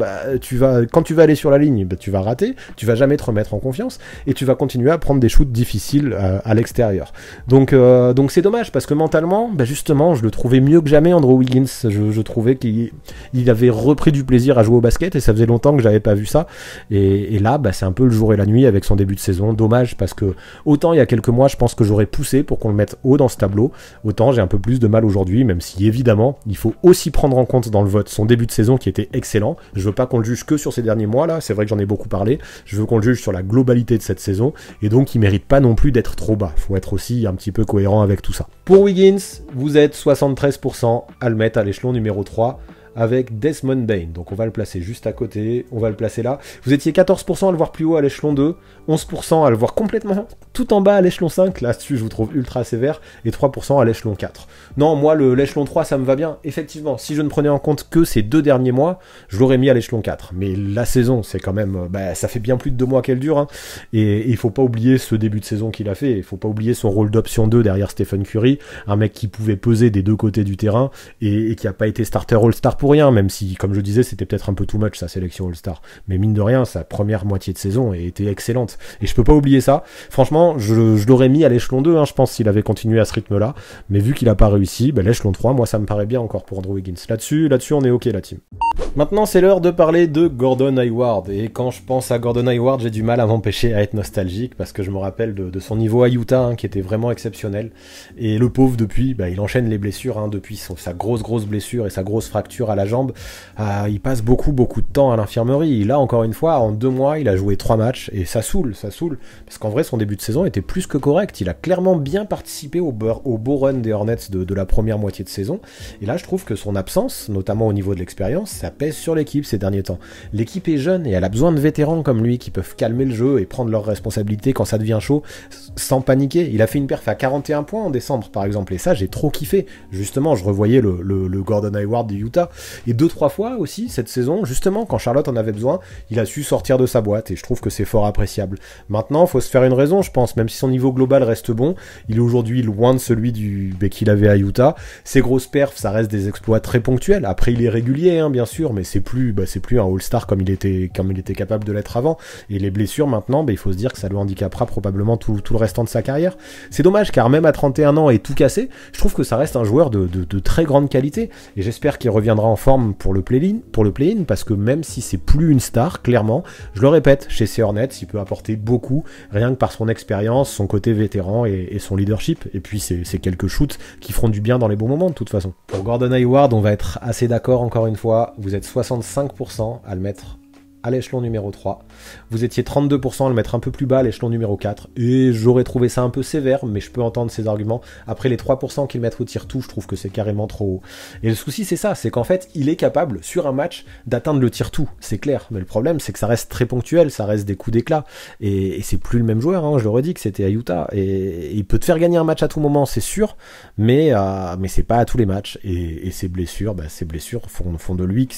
quand tu vas aller sur la ligne, tu vas rater, tu vas jamais te remettre en confiance, et tu vas continuer à prendre des shoots difficiles à l'extérieur. Donc c'est dommage parce que mentalement, justement, je le trouvais mieux que jamais, Andrew Wiggins. Je trouvais qu'il avait repris du plaisir à jouer au basket et ça faisait longtemps que j'avais pas vu ça. Et là, c'est un peu le jour et la nuit avec son début de saison. Dommage parce que autant il y a quelques mois, je pense que j'aurais poussé pour qu'on le mette haut dans ce tableau, autant j'ai un peu plus de mal aujourd'hui, même si évidemment, il faut aussi prendre en compte dans le vote son début de saison qui était excellent. Je veux pas qu'on le juge que sur ces derniers mois là, c'est vrai que j'en ai beaucoup parlé. Je veux qu'on le juge sur la globalité de cette saison et donc il mérite pas non plus d'être trop bas. Faut être aussi un petit peu cohérent avec tout ça. Pour Wiggins, vous êtes 73% à le mettre à l'échelon numéro 3 avec Desmond Bane. Donc on va le placer juste à côté, on va le placer là. Vous étiez 14% à le voir plus haut à l'échelon 2, 11% à le voir complètement tout en bas à l'échelon 5, là-dessus je vous trouve ultra sévère, et 3% à l'échelon 4. Non, moi l'échelon 3 ça me va bien, effectivement, si je ne prenais en compte que ces 2 derniers mois, je l'aurais mis à l'échelon 4. Mais la saison, c'est quand même, ça fait bien plus de 2 mois qu'elle dure, hein. Et il faut pas oublier ce début de saison qu'il a fait, il faut pas oublier son rôle d'option 2 derrière Stephen Curry, un mec qui pouvait peser des 2 côtés du terrain, et qui a pas été starter All-Star pour rien, même si, comme je disais, c'était peut-être un peu too much sa sélection All-Star. Mais mine de rien, sa première moitié de saison a été excellente. Et je peux pas oublier ça. Franchement, je l'aurais mis à l'échelon 2, hein, je pense, s'il avait continué à ce rythme-là. Mais vu qu'il a pas réussi, l'échelon 3, moi, ça me paraît bien encore pour Andrew Wiggins. Là-dessus, on est ok, la team. Maintenant, c'est l'heure de parler de Gordon Hayward. Et quand je pense à Gordon Hayward, j'ai du mal à m'empêcher à être nostalgique, parce que je me rappelle de son niveau à Utah, hein, qui était vraiment exceptionnel. Et le pauvre, depuis, il enchaîne les blessures, hein, depuis sa grosse blessure et sa grosse fracture blessure à la jambe, il passe beaucoup de temps à l'infirmerie. Là, encore une fois, en 2 mois, il a joué 3 matchs, et ça saoule, parce qu'en vrai, son début de saison était plus que correct. Il a clairement bien participé au beau run des Hornets de la première moitié de saison, et là, je trouve que son absence, notamment au niveau de l'expérience, ça pèse sur l'équipe ces derniers temps. L'équipe est jeune, et elle a besoin de vétérans comme lui, qui peuvent calmer le jeu et prendre leurs responsabilités quand ça devient chaud, sans paniquer. Il a fait une perf à 41 points en décembre, par exemple, et ça, j'ai trop kiffé. Justement, je revoyais le Gordon Hayward du Utah, et 2-3 fois aussi, cette saison, justement, quand Charlotte en avait besoin, il a su sortir de sa boîte, et je trouve que c'est fort appréciable. Maintenant, faut se faire une raison, je pense, même si son niveau global reste bon, il est aujourd'hui loin de celui qu'il avait à Utah. Ses grosses perfs, ça reste des exploits très ponctuels. Après, il est régulier, bien sûr, mais c'est plus un All-Star comme il était capable de l'être avant. Et les blessures, maintenant, il faut se dire que ça lui handicapera probablement tout le restant de sa carrière. C'est dommage, car même à 31 ans et tout cassé, je trouve que ça reste un joueur de très grande qualité, et j'espère qu'il reviendra en forme pour le play-in, parce que même si c'est plus une star, clairement, je le répète, chez ces Hornets, il peut apporter beaucoup, rien que par son expérience, son côté vétéran et son leadership, et puis c'est quelques shoots qui feront du bien dans les bons moments de toute façon. Pour Gordon Hayward, on va être assez d'accord encore une fois, vous êtes 65% à le mettre à l'échelon numéro 3. Vous étiez 32% à le mettre un peu plus bas à l'échelon numéro 4. Et j'aurais trouvé ça un peu sévère, mais je peux entendre ces arguments. Après les 3% qu'il met au tir tout, je trouve que c'est carrément trop haut. Et le souci, c'est ça, c'est qu'en fait, il est capable, sur un match, d'atteindre le tir tout. C'est clair. Mais le problème, c'est que ça reste très ponctuel, ça reste des coups d'éclat. Et c'est plus le même joueur, je le redis que c'était à Utah. Et il peut te faire gagner un match à tout moment, c'est sûr, mais c'est pas à tous les matchs. Et ces blessures font de lui que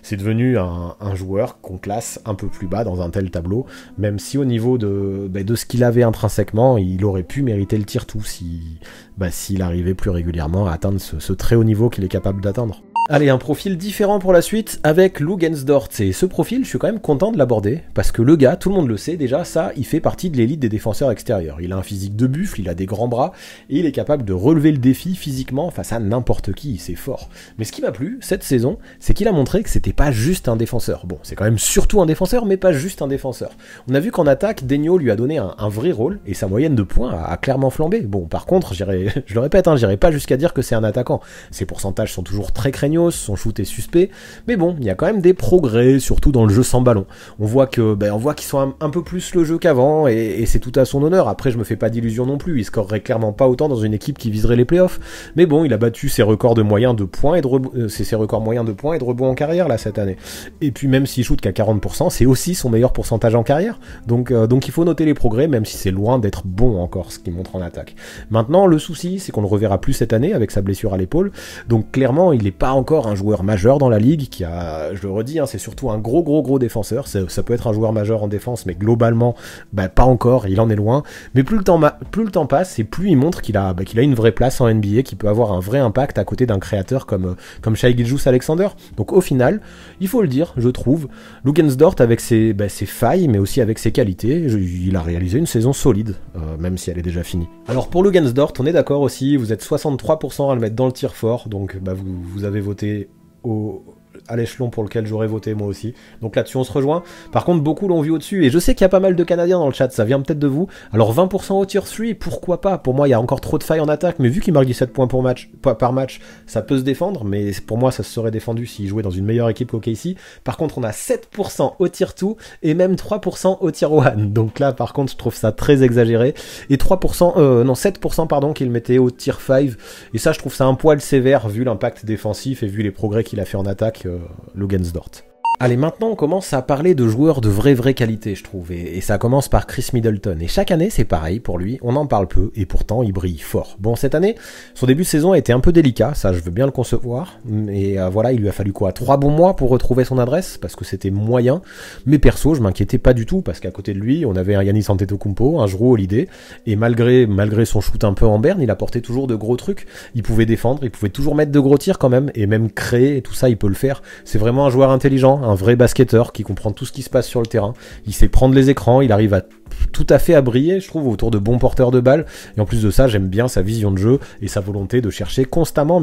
c'est devenu un joueur qu'on classe un peu plus bas dans un tel tableau, même si au niveau de ce qu'il avait intrinsèquement, il aurait pu mériter le tir tout s'il arrivait plus régulièrement à atteindre ce très haut niveau qu'il est capable d'atteindre. Allez, un profil différent pour la suite avec Lou Gensdort. Et ce profil, je suis quand même content de l'aborder, parce que le gars, tout le monde le sait déjà, ça, il fait partie de l'élite des défenseurs extérieurs. Il a un physique de buffle, il a des grands bras, et il est capable de relever le défi physiquement face à n'importe qui, c'est fort. Mais ce qui m'a plu, cette saison, c'est qu'il a montré que c'était pas juste un défenseur. Bon, c'est quand même surtout un défenseur, mais pas juste un défenseur. On a vu qu'en attaque, Daigneault lui a donné un vrai rôle, et sa moyenne de points a clairement flambé. Bon, par contre, je le répète, j'irai pas jusqu'à dire que c'est un attaquant. Ses pourcentages sont toujours très craignos, son shoot est suspect, mais bon, il y a quand même des progrès, surtout dans le jeu sans ballon. On voit qu'ils sont un peu plus le jeu qu'avant, et c'est tout à son honneur. Après, je me fais pas d'illusions non plus, il scorerait clairement pas autant dans une équipe qui viserait les playoffs, mais bon, il a battu ses records de moyens de points et de ses records moyens de points et de rebonds en carrière là cette année. Et puis même s'il shoot qu'à 40%, c'est aussi son meilleur pourcentage en carrière. Donc il faut noter les progrès, même si c'est loin d'être bon encore ce qu'il montre en attaque. Maintenant, le souci, c'est qu'on le reverra plus cette année avec sa blessure à l'épaule. Donc clairement, il n'est pas encore un joueur majeur dans la ligue qui a, je le redis, c'est surtout un gros défenseur. Ça peut être un joueur majeur en défense, mais globalement, pas encore, il en est loin. Mais plus le temps passe, et plus il montre qu'il a une vraie place en NBA, qu'il peut avoir un vrai impact à côté d'un créateur comme Shai Gilgeous-Alexander. Donc au final, il faut le dire, je trouve, Lou Gensdort avec ses failles, mais aussi avec ses qualités, il a réalisé une saison solide, même si elle est déjà finie. Alors pour Lou Gensdort, on est d'accord aussi, vous êtes 63% à le mettre dans le tir fort, donc vous avez voté à l'échelon pour lequel j'aurais voté moi aussi. Donc là-dessus on se rejoint. Par contre beaucoup l'ont vu au-dessus, et je sais qu'il y a pas mal de Canadiens dans le chat, ça vient peut-être de vous. Alors 20% au tier 3, pourquoi pas? Pour moi il y a encore trop de failles en attaque, mais vu qu'il marque 17 points par match, ça peut se défendre, mais pour moi ça se serait défendu s'il jouait dans une meilleure équipe qu'OKC. Par contre on a 7% au tier 2 et même 3% au tier 1. Donc là par contre je trouve ça très exagéré. Et 7% pardon qu'il mettait au tier 5, et ça je trouve ça un poil sévère vu l'impact défensif et vu les progrès qu'il a fait en attaque, Lou Gensdort. Allez, maintenant on commence à parler de joueurs de vraie qualité, je trouve, et ça commence par Chris Middleton. Et chaque année c'est pareil pour lui, on en parle peu, et pourtant il brille fort. Bon, cette année, son début de saison a été un peu délicat, ça je veux bien le concevoir, et voilà, il lui a fallu 3 bons mois pour retrouver son adresse, parce que c'était moyen, mais perso je m'inquiétais pas du tout, parce qu'à côté de lui, on avait un Giannis Antetokounmpo, un Jrue Holiday, et malgré son shoot un peu en berne, il apportait toujours de gros trucs, il pouvait défendre, il pouvait toujours mettre de gros tirs quand même, et même créer, et tout ça il peut le faire. C'est vraiment un joueur intelligent, un vrai basketteur qui comprend tout ce qui se passe sur le terrain, il sait prendre les écrans, il arrive à tout à fait à briller, je trouve, autour de bons porteurs de balles. Et en plus de ça, j'aime bien sa vision de jeu et sa volonté de chercher constamment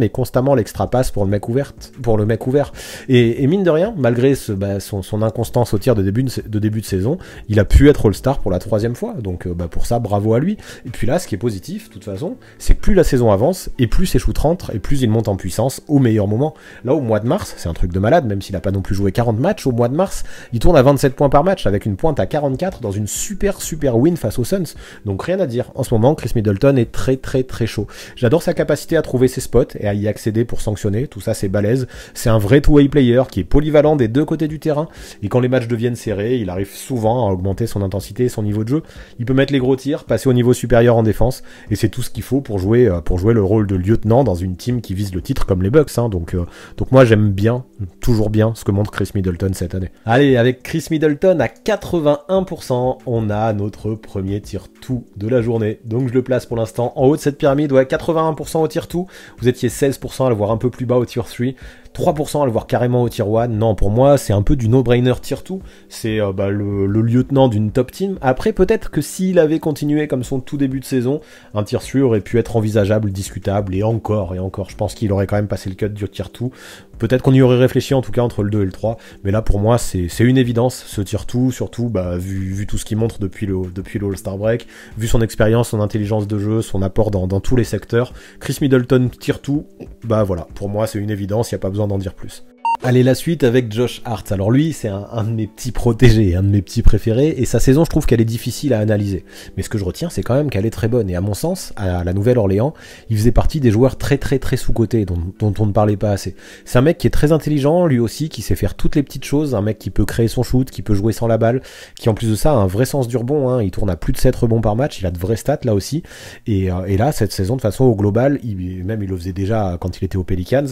l'extra passe pour le mec ouvert. Et mine de rien, malgré son inconstance au tir de début de saison, il a pu être All-Star pour la 3e fois. Donc pour ça, bravo à lui. Et puis là, ce qui est positif, de toute façon, c'est que plus la saison avance et plus ses shoots rentrent et plus il monte en puissance au meilleur moment. Là, au mois de mars, c'est un truc de malade, même s'il a pas non plus joué 40 matchs, au mois de mars, il tourne à 27 points par match avec une pointe à 44 dans une super win face aux Suns. Donc rien à dire. En ce moment, Chris Middleton est très chaud. J'adore sa capacité à trouver ses spots et à y accéder pour sanctionner. Tout ça, c'est balèze. C'est un vrai two-way player qui est polyvalent des deux côtés du terrain. Et quand les matchs deviennent serrés, il arrive souvent à augmenter son intensité et son niveau de jeu. Il peut mettre les gros tirs, passer au niveau supérieur en défense. Et c'est tout ce qu'il faut pour jouer le rôle de lieutenant dans une team qui vise le titre comme les Bucks. Donc moi, j'aime bien, toujours bien, ce que montre Chris Middleton cette année. Allez, avec Chris Middleton à 81%, on a notre premier tir-tout de la journée. Donc je le place pour l'instant en haut de cette pyramide, 81% au tir-tout. Vous étiez 16% à le voir un peu plus bas au tir-3. 3% à le voir carrément au tier 1. Non, pour moi, c'est un peu du no-brainer tier 2. C'est le lieutenant d'une top team. Après, peut-être que s'il avait continué comme son tout début de saison, un tier 3 aurait pu être envisageable, discutable, et encore. Je pense qu'il aurait quand même passé le cut du tier 2. Peut-être qu'on y aurait réfléchi, en tout cas, entre le 2 et le 3. Mais là, pour moi, c'est une évidence, ce tier 2, surtout, vu tout ce qu'il montre depuis le All-Star Break, vu son expérience, son intelligence de jeu, son apport dans tous les secteurs. Chris Middleton, tier 2, voilà. Pour moi, c'est une évidence, il n'y a pas besoin d'en dire plus. Allez, la suite avec Josh Hart. Alors lui, c'est un de mes petits protégés, un de mes petits préférés, et sa saison, je trouve qu'elle est difficile à analyser. Mais ce que je retiens, c'est quand même qu'elle est très bonne, et à mon sens, à la Nouvelle-Orléans, il faisait partie des joueurs très sous-cotés, dont on ne parlait pas assez. C'est un mec qui est très intelligent, lui aussi, qui sait faire toutes les petites choses, un mec qui peut créer son shoot, qui peut jouer sans la balle, qui en plus de ça a un vrai sens du rebond, il tourne à plus de 7 rebonds par match, il a de vraies stats là aussi, et là, cette saison, de façon au global, il le faisait déjà quand il était aux Pelicans,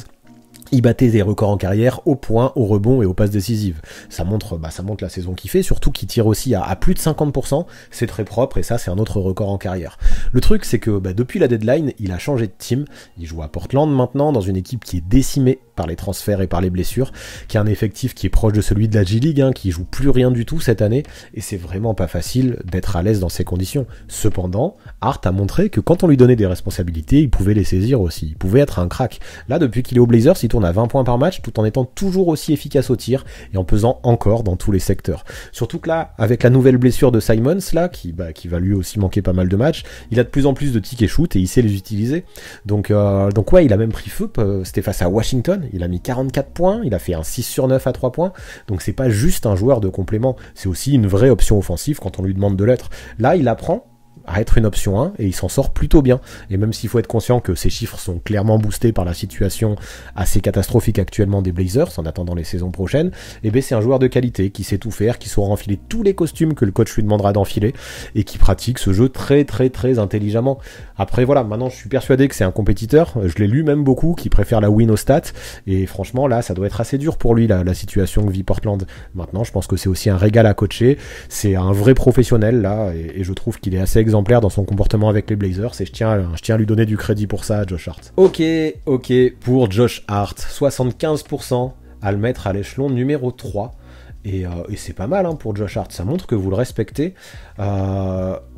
il battait des records en carrière au point, au rebond et aux passes décisives. Ça montre la saison qu'il fait, surtout qu'il tire aussi à plus de 50%, c'est très propre et ça c'est un autre record en carrière. Le truc c'est que depuis la deadline, il a changé de team, il joue à Portland maintenant dans une équipe qui est décimée par les transferts et par les blessures, qui a un effectif qui est proche de celui de la G-League, qui joue plus rien du tout cette année, et c'est vraiment pas facile d'être à l'aise dans ces conditions. Cependant, Hart a montré que quand on lui donnait des responsabilités, il pouvait les saisir aussi, il pouvait être un crack. Là, depuis qu'il est aux Blazers, il tourne à 20 points par match, tout en étant toujours aussi efficace au tir, et en pesant encore dans tous les secteurs. Surtout que là, avec la nouvelle blessure de Simons, là, qui va lui aussi manquer pas mal de matchs, il a de plus en plus de tickets shoot, et il sait les utiliser. Donc ouais, il a même pris feu, c'était face à Washington, il a mis 44 points, il a fait un 6 sur 9 à 3 points, donc c'est pas juste un joueur de complément, c'est aussi une vraie option offensive quand on lui demande de l'être. Là, il apprend à être une option 1 et il s'en sort plutôt bien. Et même s'il faut être conscient que ces chiffres sont clairement boostés par la situation assez catastrophique actuellement des Blazers en attendant les saisons prochaines, c'est un joueur de qualité qui sait tout faire, qui saura enfiler tous les costumes que le coach lui demandera d'enfiler et qui pratique ce jeu très intelligemment. Après voilà, maintenant je suis persuadé que c'est un compétiteur, je l'ai lu même beaucoup, qui préfère la win aux stats, et franchement là ça doit être assez dur pour lui la situation que vit Portland. Maintenant je pense que c'est aussi un régal à coacher, c'est un vrai professionnel là, et je trouve qu'il est assez exemplaire dans son comportement avec les Blazers, et je tiens à lui donner du crédit pour ça à Josh Hart. Ok, pour Josh Hart, 75% à le mettre à l'échelon numéro 3. Et c'est pas mal pour Josh Hart, ça montre que vous le respectez.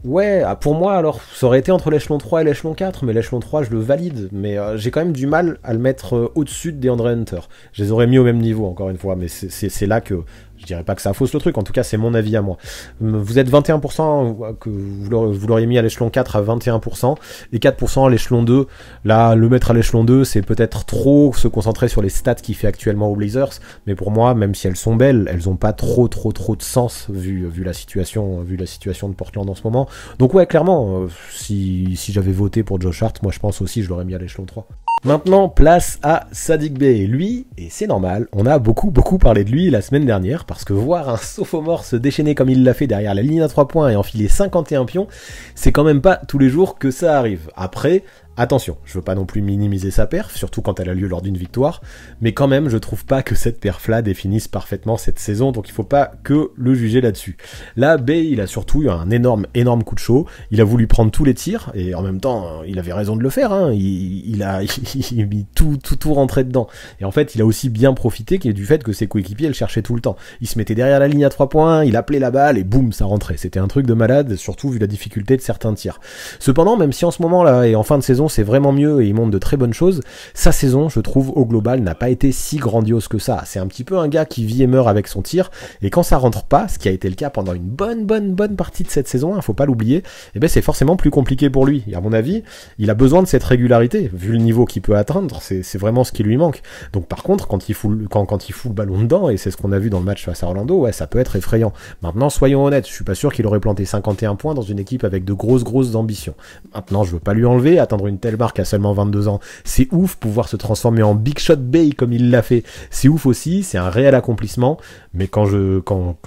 Ouais, pour moi, alors, ça aurait été entre l'échelon 3 et l'échelon 4, mais l'échelon 3, je le valide. Mais j'ai quand même du mal à le mettre au-dessus de DeAndre Hunter. Je les aurais mis au même niveau, encore une fois, mais c'est là que... Je dirais pas que ça fausse le truc, en tout cas c'est mon avis à moi. Vous êtes 21%, que vous l'auriez mis à l'échelon 4 à 21%, et 4% à l'échelon 2. Là, le mettre à l'échelon 2, c'est peut-être trop se concentrer sur les stats qu'il fait actuellement aux Blazers, mais pour moi, même si elles sont belles, elles ont pas trop de sens vu la situation de Portland en ce moment. Donc ouais, clairement, si j'avais voté pour Josh Hart, moi je pense aussi je l'aurais mis à l'échelon 3. Maintenant, place à Saddiq Bey. Lui, et c'est normal, on a beaucoup parlé de lui la semaine dernière, parce que voir un sophomore se déchaîner comme il l'a fait derrière la ligne à 3 points et enfiler 51 pions, c'est quand même pas tous les jours que ça arrive. Après, Attention, je veux pas non plus minimiser sa perf, surtout quand elle a lieu lors d'une victoire, mais quand même, je trouve pas que cette perf-là définisse parfaitement cette saison, donc il faut pas que le juger là-dessus. Là, Bey, il a surtout eu un énorme coup de chaud, il a voulu prendre tous les tirs, et en même temps, il avait raison de le faire, hein. Il a mis tout rentré dedans. Et en fait, il a aussi bien profité du fait que ses coéquipiers le cherchaient tout le temps. Il se mettait derrière la ligne à 3 points, il appelait la balle, et boum, ça rentrait. C'était un truc de malade, surtout vu la difficulté de certains tirs. Cependant, même si en ce moment là et en fin de saison c'est vraiment mieux et il montre de très bonnes choses, sa saison, je trouve, au global, n'a pas été si grandiose que ça. C'est un petit peu un gars qui vit et meurt avec son tir, et quand ça rentre pas, ce qui a été le cas pendant une bonne partie de cette saison, faut pas l'oublier, et ben c'est forcément plus compliqué pour lui. Et à mon avis, il a besoin de cette régularité, vu le niveau qu'il peut atteindre, c'est vraiment ce qui lui manque. Donc par contre, quand il fout le ballon dedans, et c'est ce qu'on a vu dans le match face à Orlando, ouais, ça peut être effrayant. Maintenant, soyons honnêtes, je suis pas sûr qu'il aurait planté 51 points dans une équipe avec de grosses ambitions. Maintenant, je veux pas lui enlever, atteindre une telle marque à seulement 22 ans, c'est ouf. Pouvoir se transformer en Big Shot Bey comme il l'a fait, c'est ouf aussi, c'est un réel accomplissement, mais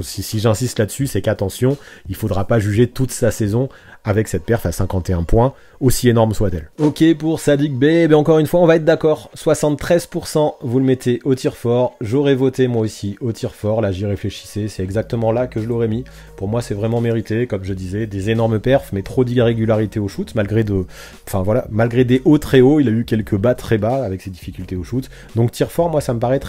si j'insiste là-dessus, c'est qu'attention, il faudra pas juger toute sa saison avec cette perf à 51 points, aussi énorme soit-elle. Ok, pour Saddiq Bey, ben encore une fois, on va être d'accord, 73%, vous le mettez au tir fort, j'aurais voté moi aussi au tir fort, là j'y réfléchissais, c'est exactement là que je l'aurais mis. Pour moi, c'est vraiment mérité, comme je disais, des énormes perfs, mais trop d'irrégularité au shoot, malgré des hauts très hauts, il a eu quelques bas très bas avec ses difficultés au shoot. Donc tir fort, moi ça me paraît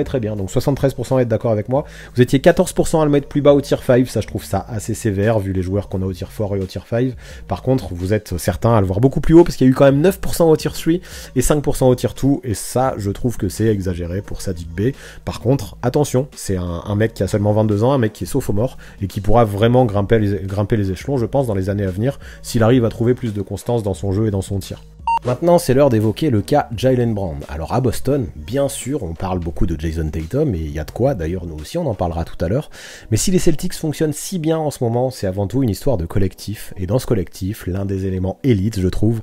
très bien. Donc 73% être d'accord avec moi. Vous étiez 14% à le mettre plus bas au tir 5, ça je trouve ça assez sévère vu les joueurs qu'on a au tir fort et au tir 5. Par contre, vous êtes certains à le voir beaucoup plus haut parce qu'il y a eu quand même 9% au tir 3 et 5% au tir 2, et ça je trouve que c'est exagéré pour Saddiq Bey. Par contre, attention, c'est un mec qui a seulement 22 ans, un mec qui est sophomore et qui pourra vraiment grimper les échelons, je pense, dans les années à venir, s'il arrive à trouver plus de constance dans son jeu et dans son tir. Maintenant, c'est l'heure d'évoquer le cas Jaylen Brown. Alors à Boston, bien sûr, on parle beaucoup de Jason Tatum, et il y a de quoi, d'ailleurs nous aussi on en parlera tout à l'heure, mais si les Celtics fonctionnent si bien en ce moment, c'est avant tout une histoire de collectif, et dans ce collectif, l'un des éléments élites, je trouve,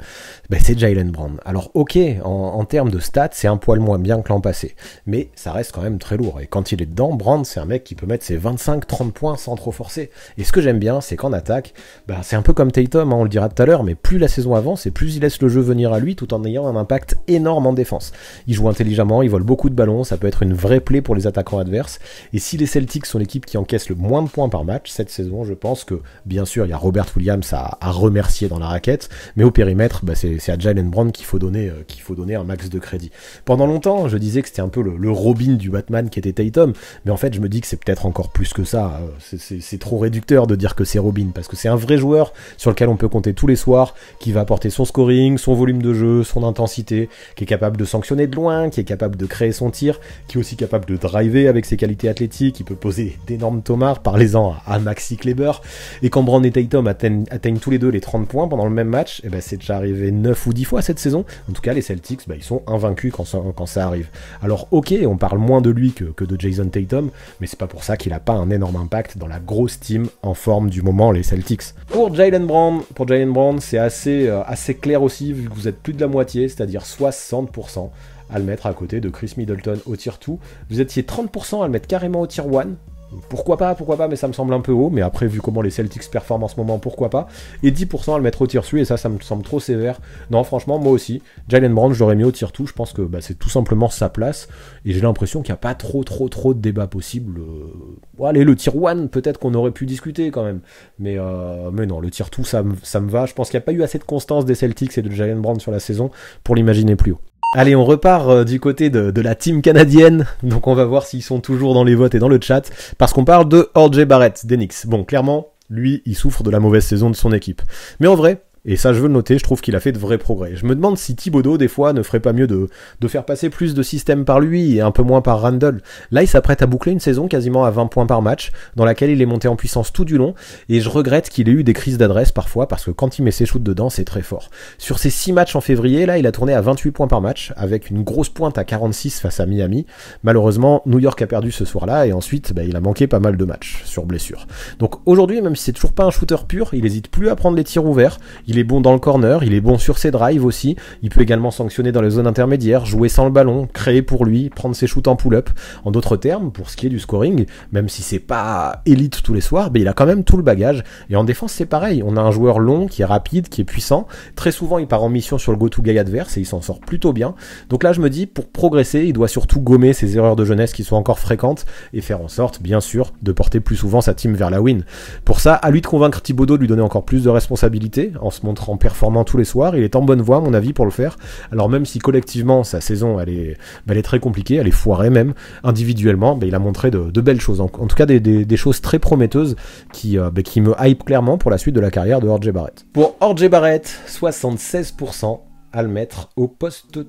c'est Jaylen Brown. Alors ok, en termes de stats, c'est un poil moins bien que l'an passé, mais ça reste quand même très lourd, et quand il est dedans, Brown, c'est un mec qui peut mettre ses 25-30 points sans trop forcer, et ce que j'aime bien, c'est qu'en attaque, c'est un peu comme Tatum, on le dira tout à l'heure, mais plus la saison avance, et plus il laisse le jeu venir à lui, tout en ayant un impact énorme en défense. Il joue intelligemment, il vole beaucoup de ballons, ça peut être une vraie plaie pour les attaquants adverses, et si les Celtics sont l'équipe qui encaisse le moins de points par match cette saison, je pense que, bien sûr, il y a Robert Williams à remercier dans la raquette, mais au périmètre, c'est à Jaylen Brown qu'il faut donner un max de crédit. Pendant longtemps, je disais que c'était un peu le Robin du Batman qui était Tatum, mais en fait, je me dis que c'est peut-être encore plus que ça. C'est trop réducteur de dire que c'est Robin, parce que c'est un vrai joueur sur lequel on peut compter tous les soirs, qui va apporter son scoring, son volume de jeu, son intensité, qui est capable de sanctionner de loin, qui est capable de créer son tir, qui est aussi capable de driver avec ses qualités athlétiques, qui peut poser d'énormes tomards, parlez-en à Maxi Kleber, et quand Brown et Tatum atteignent tous les deux les 30 points pendant le même match, c'est déjà arrivé 9 ou 10 fois cette saison. En tout cas, les Celtics, ils sont invaincus quand ça arrive. Alors ok, on parle moins de lui que de Jason Tatum, mais c'est pas pour ça qu'il a pas un énorme impact dans la grosse team en forme du moment, les Celtics. Pour Jaylen Brown, c'est assez clair aussi, vu que vous êtes plus de la moitié, c'est-à-dire 60% à le mettre à côté de Chris Middleton au tir 2. Vous étiez 30% à le mettre carrément au tir 1. Pourquoi pas, mais ça me semble un peu haut, mais après, vu comment les Celtics performent en ce moment, pourquoi pas. Et 10% à le mettre au tir 3, et ça me semble trop sévère. Non, franchement, moi aussi, Jaylen Brown, je l'aurais mis au tir 2, je pense que c'est tout simplement sa place, et j'ai l'impression qu'il n'y a pas trop de débat possible. Allez, le tir 1, peut-être qu'on aurait pu discuter quand même, mais non, le tir 2, ça me va. Je pense qu'il n'y a pas eu assez de constance des Celtics et de Jaylen Brown sur la saison pour l'imaginer plus haut. Allez, on repart du côté de la team canadienne, donc on va voir s'ils sont toujours dans les votes et dans le chat, parce qu'on parle de R.J. Barrett, des Knicks. Bon, clairement, lui, il souffre de la mauvaise saison de son équipe. Mais en vrai, et ça je veux le noter, je trouve qu'il a fait de vrais progrès. Je me demande si Thibodeau, des fois, ne ferait pas mieux de faire passer plus de systèmes par lui et un peu moins par Randle. Là, il s'apprête à boucler une saison quasiment à 20 points par match, dans laquelle il est monté en puissance tout du long, et je regrette qu'il ait eu des crises d'adresse parfois, parce que quand il met ses shoots dedans, c'est très fort. Sur ses 6 matchs en février, là, il a tourné à 28 points par match, avec une grosse pointe à 46 face à Miami. Malheureusement, New York a perdu ce soir-là, et ensuite, il a manqué pas mal de matchs, sur blessure. Donc aujourd'hui, même si c'est toujours pas un shooter pur, il hésite plus à prendre les tirs ouverts, il il est bon dans le corner, il est bon sur ses drives aussi, il peut également sanctionner dans les zones intermédiaires, jouer sans le ballon, créer pour lui, prendre ses shoots en pull-up. En d'autres termes, pour ce qui est du scoring, même si c'est pas élite tous les soirs, il a quand même tout le bagage. Et en défense, c'est pareil, on a un joueur long, qui est rapide, qui est puissant. Très souvent, il part en mission sur le go-to-guy adverse et il s'en sort plutôt bien. Donc là, je me dis, pour progresser, il doit surtout gommer ses erreurs de jeunesse qui sont encore fréquentes et faire en sorte, bien sûr, de porter plus souvent sa team vers la win. Pour ça, à lui de convaincre Thibodeau de lui donner encore plus de responsabilités en se montrant performant tous les soirs. Il est en bonne voie, à mon avis, pour le faire. Alors même si collectivement, sa saison, elle est très compliquée, elle est foirée même, individuellement, il a montré de belles choses. En tout cas, des choses très prometteuses qui me hype clairement pour la suite de la carrière de R.J. Barrett. Pour R.J. Barrett, 76% à le mettre au poste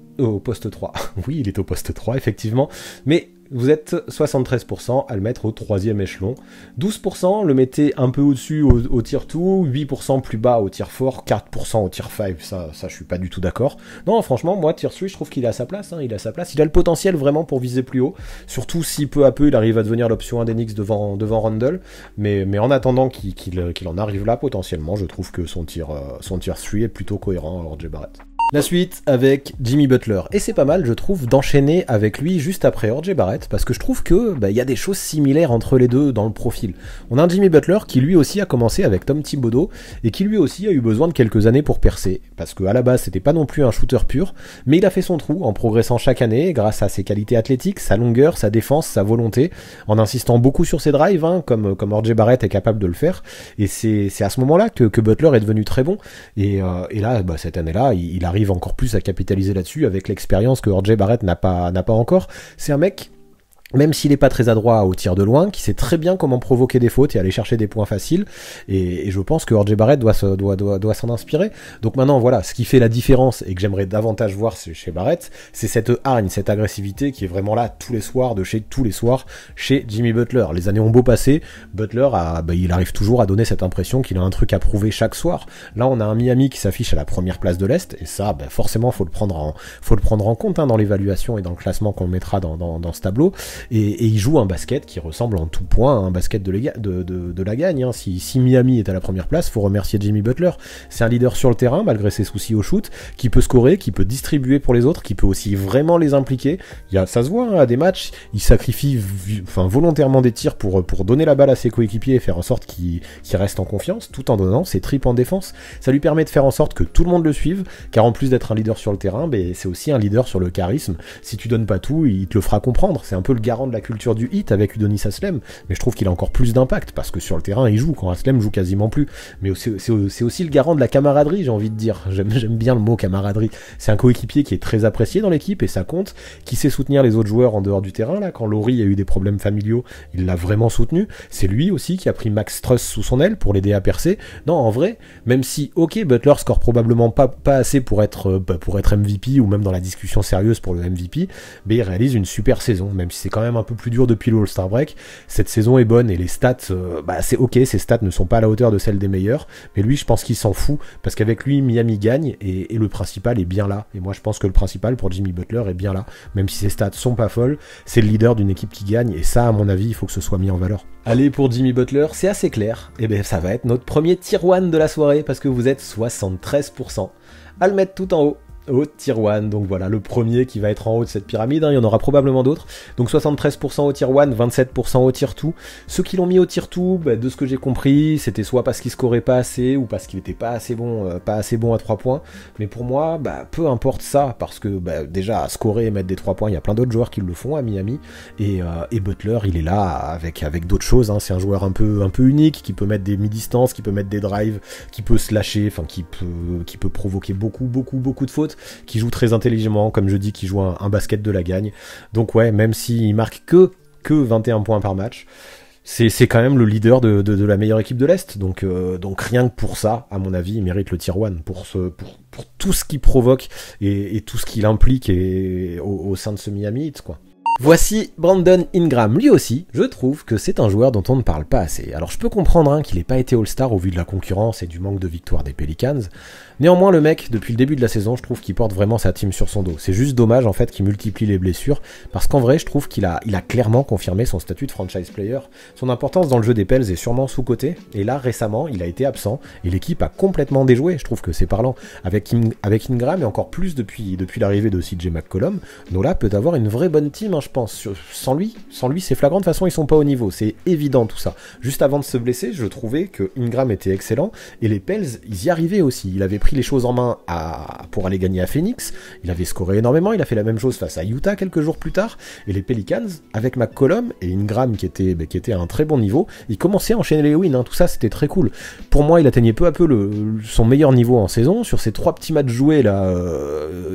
3. Oui, il est au poste 3, effectivement. Mais vous êtes 73% à le mettre au 3e échelon. 12% le mettez un peu au-dessus au tier 2, 8% plus bas au tier 4, 4% au tier 5, ça je suis pas du tout d'accord. Non, franchement, moi, tier 3, je trouve qu'il est à sa place, il a sa place. Il a le potentiel vraiment pour viser plus haut, surtout si peu à peu il arrive à devenir l'option 1 d'Enix devant Randle, mais en attendant qu'il en arrive là, potentiellement, je trouve que son tier 3 est plutôt cohérent, alors R.J. Barrett. La suite avec Jimmy Butler. Et c'est pas mal, je trouve, d'enchaîner avec lui juste après R.J. Barrett, parce que je trouve que y a des choses similaires entre les deux dans le profil. On a un Jimmy Butler qui lui aussi a commencé avec Tom Thibodeau, et qui lui aussi a eu besoin de quelques années pour percer, parce qu'à la base c'était pas non plus un shooter pur, mais il a fait son trou en progressant chaque année grâce à ses qualités athlétiques, sa longueur, sa défense, sa volonté, en insistant beaucoup sur ses drives, comme R.J. Barrett est capable de le faire, et c'est à ce moment-là que Butler est devenu très bon, et là, cette année-là, il arrive encore plus à capitaliser là-dessus avec l'expérience que R.J. Barrett n'a pas encore. C'est un mec, même s'il est pas très adroit au tir de loin, qui sait très bien comment provoquer des fautes et aller chercher des points faciles, et je pense que R.J. Barrett doit s'en inspirer. Donc maintenant, voilà, ce qui fait la différence, et que j'aimerais davantage voir chez Barrett, c'est cette hargne, cette agressivité qui est vraiment là tous les soirs chez Jimmy Butler. Les années ont beau passer, Butler il arrive toujours à donner cette impression qu'il a un truc à prouver chaque soir. Là, on a un Miami qui s'affiche à la première place de l'Est, et ça, forcément, faut le prendre en compte dans l'évaluation et dans le classement qu'on mettra dans ce tableau. Et il joue un basket qui ressemble en tout point à un basket de la gagne. Si Miami est à la première place, faut remercier Jimmy Butler. C'est un leader sur le terrain, malgré ses soucis au shoot, qui peut scorer, qui peut distribuer pour les autres, qui peut aussi vraiment les impliquer. Ça se voit à des matchs, il sacrifie volontairement des tirs pour donner la balle à ses coéquipiers et faire en sorte qu'il reste en confiance, tout en donnant ses tripes en défense. Ça lui permet de faire en sorte que tout le monde le suive, car en plus d'être un leader sur le terrain, c'est aussi un leader sur le charisme. Si tu donnes pas tout, il te le fera comprendre. C'est un peu le garant de la culture du hit avec Udonis Haslem, mais je trouve qu'il a encore plus d'impact parce que sur le terrain il joue quand Haslem joue quasiment plus, mais c'est aussi le garant de la camaraderie, j'ai envie de dire. J'aime bien le mot camaraderie. C'est un coéquipier qui est très apprécié dans l'équipe et ça compte, qui sait soutenir les autres joueurs en dehors du terrain. Là, quand Laurie a eu des problèmes familiaux, il l'a vraiment soutenu. C'est lui aussi qui a pris Max Strus sous son aile pour l'aider à percer. Non, en vrai, même si Butler score probablement pas assez pour être MVP ou même dans la discussion sérieuse pour le MVP, mais il réalise une super saison, même si c'est quand même un peu plus dur depuis le All-Star Break. Cette saison est bonne et les stats, c'est ok, ces stats ne sont pas à la hauteur de celles des meilleurs, mais lui, je pense qu'il s'en fout, parce qu'avec lui, Miami gagne et le principal est bien là. Et moi, je pense que le principal pour Jimmy Butler est bien là, même si ses stats sont pas folles, c'est le leader d'une équipe qui gagne, et ça, à mon avis, il faut que ce soit mis en valeur. Allez, pour Jimmy Butler, c'est assez clair, et ça va être notre premier tier 1 de la soirée, parce que vous êtes 73% à le mettre tout en haut. Au tier 1, donc voilà, le premier qui va être en haut de cette pyramide, il y en aura probablement d'autres, donc 73% au tier 1, 27% au tier 2, ceux qui l'ont mis au tier 2, de ce que j'ai compris, c'était soit parce qu'il scorait pas assez, ou parce qu'il était pas assez bon à 3 points, mais pour moi, peu importe ça, parce que déjà, à scorer et mettre des 3 points, il y a plein d'autres joueurs qui le font à Miami, et Butler, il est là avec d'autres choses, c'est un joueur un peu unique, qui peut mettre des mi-distances, qui peut mettre des drives, qui peut se lâcher, qui peut provoquer beaucoup de fautes, qui joue très intelligemment, comme je dis, qui joue un basket de la gagne. Donc ouais, même s'il marque que 21 points par match, c'est quand même le leader de la meilleure équipe de l'Est. Donc rien que pour ça, à mon avis, il mérite le tier 1, pour tout ce qu'il provoque et tout ce qu'il implique au sein de ce Miami Heat, quoi. Voici Brandon Ingram, lui aussi, je trouve que c'est un joueur dont on ne parle pas assez. Alors je peux comprendre qu'il n'ait pas été All-Star au vu de la concurrence et du manque de victoires des Pelicans. Néanmoins le mec, depuis le début de la saison, je trouve qu'il porte vraiment sa team sur son dos. C'est juste dommage en fait qu'il multiplie les blessures, parce qu'en vrai je trouve qu'il a clairement confirmé son statut de franchise player. Son importance dans le jeu des Pels est sûrement sous-cotée, et là récemment il a été absent, et l'équipe a complètement déjoué, je trouve que c'est parlant. Avec Ingram et encore plus depuis l'arrivée de CJ McCollum, Nola peut avoir une vraie bonne team, je pense. Sans lui c'est flagrant, de toute façon ils sont pas au niveau, c'est évident tout ça. Juste avant de se blesser, je trouvais que Ingram était excellent, et les Pels, ils y arrivaient aussi. Il avait pris les choses en main pour aller gagner à Phoenix, il avait scoré énormément, il a fait la même chose face à Utah quelques jours plus tard, et les Pelicans, avec McCollum et Ingram qui était à un très bon niveau, ils commençaient à enchaîner les wins, tout ça c'était très cool. Pour moi, il atteignait peu à peu son meilleur niveau en saison. Sur ces 3 petits matchs joués là,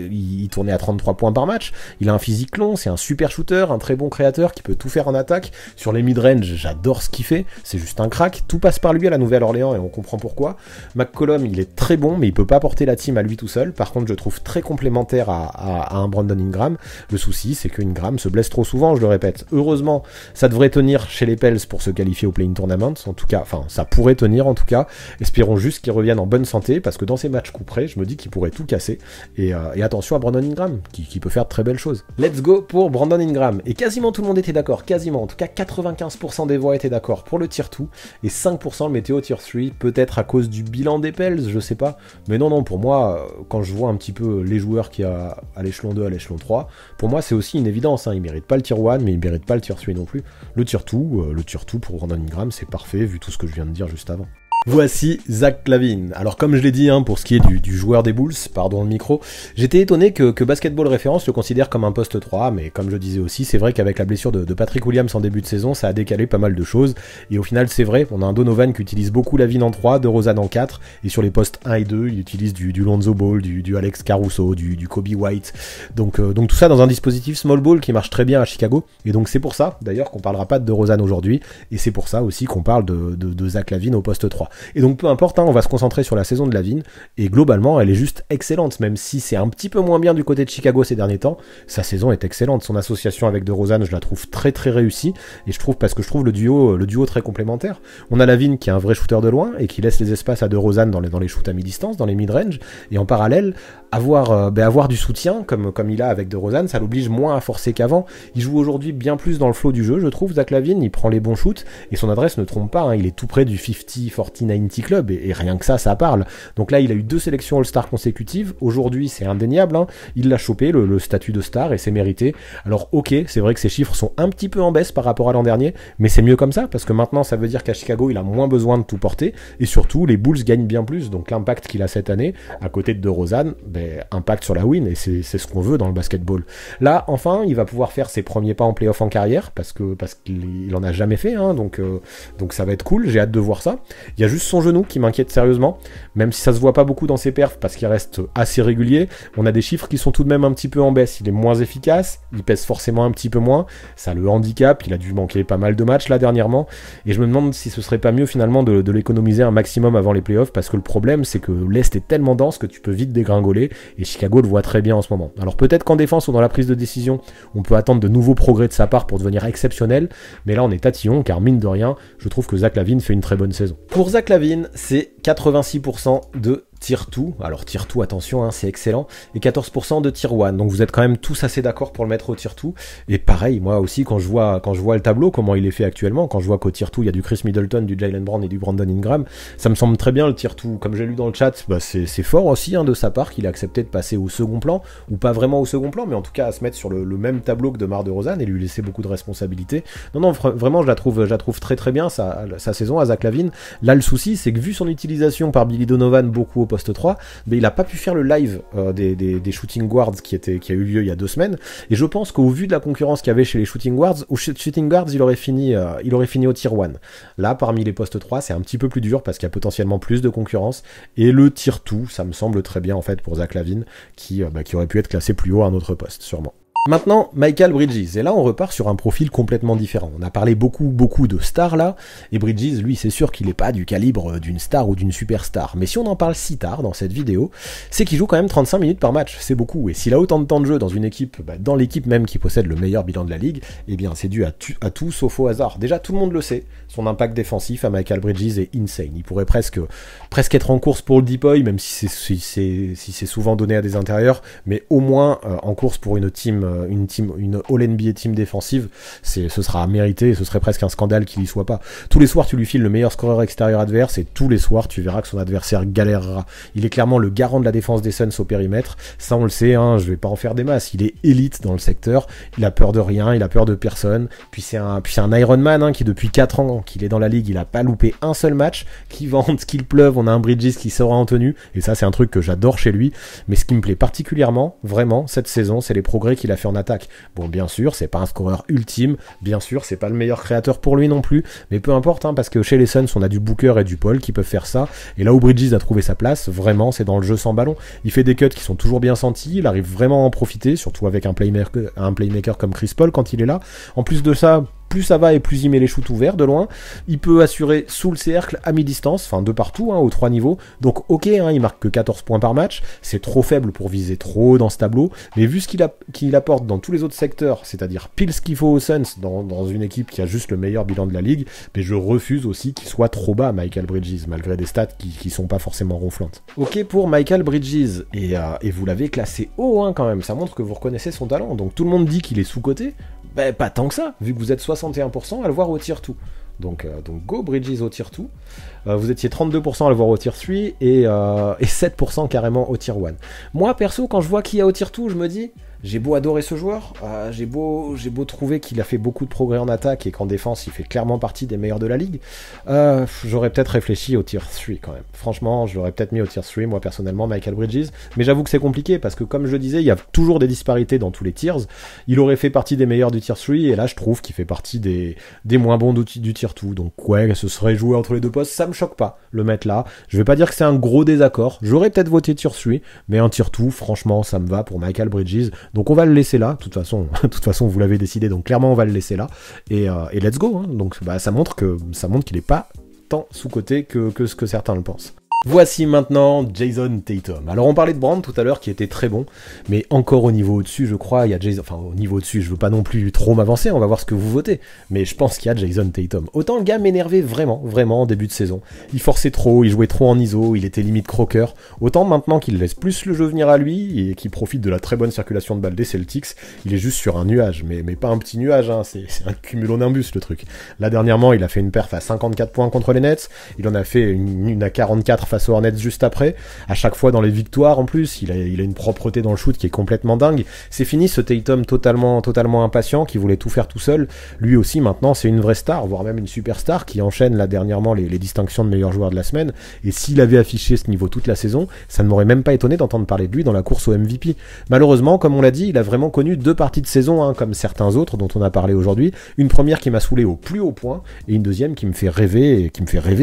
il tournait à 33 points par match, il a un physique long, c'est un super shooter, un très bon créateur qui peut tout faire en attaque. Sur les mid-range, j'adore ce qu'il fait, c'est juste un crack, tout passe par lui à la Nouvelle-Orléans et on comprend pourquoi. McCollum, il est très bon, mais il peut pas porter la team à lui tout seul. Par contre, je trouve très complémentaire à un Brandon Ingram. Le souci, c'est que Ingram se blesse trop souvent, je le répète. Heureusement, ça devrait tenir chez les Pels pour se qualifier au play-in tournament, en tout cas, enfin, ça pourrait tenir en tout cas. Espérons juste qu'il revienne en bonne santé, parce que dans ces matchs coup près, je me dis qu'il pourrait tout casser. Et attention à Brandon Ingram, qui peut faire de très belles choses. Let's go pour Brandon Ingram. Et quasiment tout le monde était d'accord, quasiment, en tout cas 95% des voix étaient d'accord pour le tier 2, et 5% le météo tier 3, peut-être à cause du bilan des Pels, je sais pas. Mais non, pour moi, quand je vois un petit peu les joueurs qu'il y a à l'échelon 2, à l'échelon 3, pour moi c'est aussi une évidence, ils méritent pas le tier 1, mais ils méritent pas le tier 3 non plus. Le tier 2 pour Brandon Ingram, c'est parfait, vu tout ce que je viens de dire juste avant. Voici Zach LaVine. Alors comme je l'ai dit, pour ce qui est du joueur des Bulls, pardon le micro, j'étais étonné que Basketball Référence le considère comme un poste 3, mais comme je disais aussi, c'est vrai qu'avec la blessure de Patrick Williams en début de saison, ça a décalé pas mal de choses, et au final c'est vrai, on a un Donovan qui utilise beaucoup LaVine en 3, DeRozan en 4, et sur les postes 1 et 2, il utilise du Lonzo Ball, du Alex Caruso, du Kobe White, donc tout ça dans un dispositif small ball qui marche très bien à Chicago, et donc c'est pour ça d'ailleurs qu'on parlera pas de DeRozan aujourd'hui, et c'est pour ça aussi qu'on parle de Zach LaVine au poste 3. Et donc peu importe, on va se concentrer sur la saison de LaVine, et globalement elle est juste excellente, même si c'est un petit peu moins bien du côté de Chicago ces derniers temps, sa saison est excellente, son association avec DeRozan je la trouve très très réussie, et je trouve le duo très complémentaire. On a LaVine qui est un vrai shooter de loin, et qui laisse les espaces à DeRozan dans les shoots à mi-distance, dans les mid-range, et en parallèle, avoir du soutien, comme il a avec DeRozan, ça l'oblige moins à forcer qu'avant. Il joue aujourd'hui bien plus dans le flow du jeu, je trouve, Zach LaVine, il prend les bons shoots, et son adresse ne trompe pas, il est tout près du 50-40-90 club, et rien que ça parle. Donc là, il a eu 2 sélections All-Star consécutives, aujourd'hui c'est indéniable, il l'a chopé, le statut de star, et c'est mérité. Alors ok, c'est vrai que ses chiffres sont un petit peu en baisse par rapport à l'an dernier, mais c'est mieux comme ça, parce que maintenant ça veut dire qu'à Chicago, il a moins besoin de tout porter, et surtout, les Bulls gagnent bien plus, donc l'impact qu'il a cette année, à côté de DeRozan, impact sur la win, et c'est ce qu'on veut dans le basketball. Là, enfin, il va pouvoir faire ses premiers pas en playoff en carrière, parce qu'il en a jamais fait, donc ça va être cool, j'ai hâte de voir ça. Il y a juste son genou qui m'inquiète sérieusement, même si ça se voit pas beaucoup dans ses perfs, parce qu'il reste assez régulier. On a des chiffres qui sont tout de même un petit peu en baisse, il est moins efficace, il pèse forcément un petit peu moins, ça le handicap, il a dû manquer pas mal de matchs là dernièrement, et je me demande si ce serait pas mieux finalement de l'économiser un maximum avant les playoffs, parce que le problème c'est que l'Est est tellement dense que tu peux vite dégringoler, et Chicago le voit très bien en ce moment. Alors peut-être qu'en défense ou dans la prise de décision, on peut attendre de nouveaux progrès de sa part pour devenir exceptionnel, mais là on est tatillon, car mine de rien, je trouve que Zach LaVine fait une très bonne saison. Pour Zach LaVine, c'est 86% de tier 2, alors tier 2 attention, c'est excellent, et 14% de tier 1, donc vous êtes quand même tous assez d'accord pour le mettre au tier 2, et pareil, moi aussi quand je vois le tableau, comment il est fait actuellement, quand je vois qu'au tier 2 il y a du Chris Middleton, du Jaylen Brown et du Brandon Ingram, ça me semble très bien le tier 2, comme j'ai lu dans le chat, c'est fort aussi de sa part qu'il a accepté de passer au second plan, ou pas vraiment au second plan, mais en tout cas à se mettre sur le même tableau que DeMar DeRozan et lui laisser beaucoup de responsabilités. Non, vraiment je la trouve très très bien sa saison à Zach LaVine. Là le souci c'est que vu son utilisation par Billy Donovan beaucoup au poste 3, mais il a pas pu faire le live des shooting guards qui a eu lieu il y a 2 semaines, et je pense qu'au vu de la concurrence qu'il y avait chez les shooting guards, il aurait fini au tier 1. Là parmi les postes 3 c'est un petit peu plus dur parce qu'il y a potentiellement plus de concurrence, et le tier 2 ça me semble très bien en fait pour Zach LaVine qui aurait pu être classé plus haut à un autre poste sûrement. Maintenant, Mikal Bridges, et là on repart sur un profil complètement différent. On a parlé beaucoup de stars là, et Bridges, lui, c'est sûr qu'il n'est pas du calibre d'une star ou d'une superstar. Mais si on en parle si tard dans cette vidéo, c'est qu'il joue quand même 35 minutes par match, c'est beaucoup. Et s'il a autant de temps de jeu dans une équipe, dans l'équipe même qui possède le meilleur bilan de la ligue, eh bien c'est dû à tout sauf au hasard. Déjà, tout le monde le sait, son impact défensif à Mikal Bridges est insane. Il pourrait presque être en course pour le DPOY, même si c'est souvent donné à des intérieurs, mais au moins en course pour une All-NBA team défensive, ce sera mérité et ce serait presque un scandale qu'il y soit pas. Tous les soirs, tu lui files le meilleur scoreur extérieur adverse et tous les soirs, tu verras que son adversaire galérera. Il est clairement le garant de la défense des Suns au périmètre. Ça, on le sait, hein, je vais pas en faire des masses. Il est élite dans le secteur. Il a peur de rien, il a peur de personne. Puis c'est un Iron Man, hein, qui depuis 4 ans qu'il est dans la ligue, il a pas loupé un seul match. Qu'il vente, qu'il pleuve, on a un Bridges qui sera en tenue. Et ça, c'est un truc que j'adore chez lui. Mais ce qui me plaît particulièrement, vraiment, cette saison, c'est les progrès qu'il a fait en attaque. Bon, bien sûr, c'est pas un scoreur ultime, bien sûr, c'est pas le meilleur créateur pour lui non plus, mais peu importe, hein, parce que chez les Suns, on a du Booker et du Paul qui peuvent faire ça, et là où Bridges a trouvé sa place, vraiment, c'est dans le jeu sans ballon. Il fait des cuts qui sont toujours bien sentis, il arrive vraiment à en profiter, surtout avec un playmaker comme Chris Paul quand il est là. En plus de ça, plus ça va et plus il met les shoots ouverts de loin. Il peut assurer sous le cercle, à mi-distance, enfin de partout, hein, aux 3 niveaux. Donc ok, hein, il marque que 14 points par match, c'est trop faible pour viser trop haut dans ce tableau, mais vu ce qu'il apporte dans tous les autres secteurs, c'est-à-dire pile ce qu'il faut aux Suns dans une équipe qui a juste le meilleur bilan de la ligue, mais je refuse aussi qu'il soit trop bas, Mikal Bridges, malgré des stats qui sont pas forcément ronflantes. Ok pour Mikal Bridges, et vous l'avez classé haut, hein, quand même, ça montre que vous reconnaissez son talent. Donc tout le monde dit qu'il est sous-coté, ben pas tant que ça, vu que vous êtes 61% à le voir au tier 2. Donc go Bridges au tier 2. Vous étiez 32% à le voir au tier 3 et 7% carrément au tier 1. Moi perso, quand je vois qui y a au tier 2, je me dis, j'ai beau adorer ce joueur, j'ai beau trouver qu'il a fait beaucoup de progrès en attaque et qu'en défense il fait clairement partie des meilleurs de la ligue, j'aurais peut-être réfléchi au tier 3 quand même. Franchement, je l'aurais peut-être mis au tier 3 moi personnellement, Mikal Bridges, mais j'avoue que c'est compliqué parce que comme je le disais, il y a toujours des disparités dans tous les tiers. Il aurait fait partie des meilleurs du tier 3 et là je trouve qu'il fait partie des moins bons du tier 2. Donc ouais, ce serait joué entre les deux postes, ça me choque pas le mettre là. Je vais pas dire que c'est un gros désaccord, j'aurais peut-être voté tier 3, mais un tier 2, franchement ça me va pour Mikal Bridges. Donc on va le laisser là, de toute façon vous l'avez décidé, donc clairement on va le laisser là, et let's go, hein. Donc ça montre qu'il est pas tant sous-coté que ce que certains le pensent. Voici maintenant Jason Tatum. Alors on parlait de Brand tout à l'heure qui était très bon, mais encore au niveau au-dessus, je crois, il y a Jason, enfin au niveau au-dessus, je veux pas non plus trop m'avancer, on va voir ce que vous votez, mais je pense qu'il y a Jason Tatum. Autant le gars m'énervait vraiment en début de saison. Il forçait trop, il jouait trop en ISO, il était limite croqueur. Autant maintenant qu'il laisse plus le jeu venir à lui et qu'il profite de la très bonne circulation de balle des Celtics, il est juste sur un nuage, mais pas un petit nuage, hein, c'est un cumulonimbus le truc. Là dernièrement, il a fait une perf à 54 points contre les Nets, il en a fait une à 44 face aux Hornets juste après, à chaque fois dans les victoires en plus, il a une propreté dans le shoot qui est complètement dingue. C'est fini ce Tatum totalement impatient, qui voulait tout faire tout seul. Lui aussi maintenant c'est une vraie star, voire même une superstar, qui enchaîne là dernièrement les distinctions de meilleur joueur de la semaine, et s'il avait affiché ce niveau toute la saison, ça ne m'aurait même pas étonné d'entendre parler de lui dans la course au MVP. Malheureusement, comme on l'a dit, il a vraiment connu 2 parties de saison, hein, comme certains autres dont on a parlé aujourd'hui, une première qui m'a saoulé au plus haut point, et une deuxième qui me fait rêver,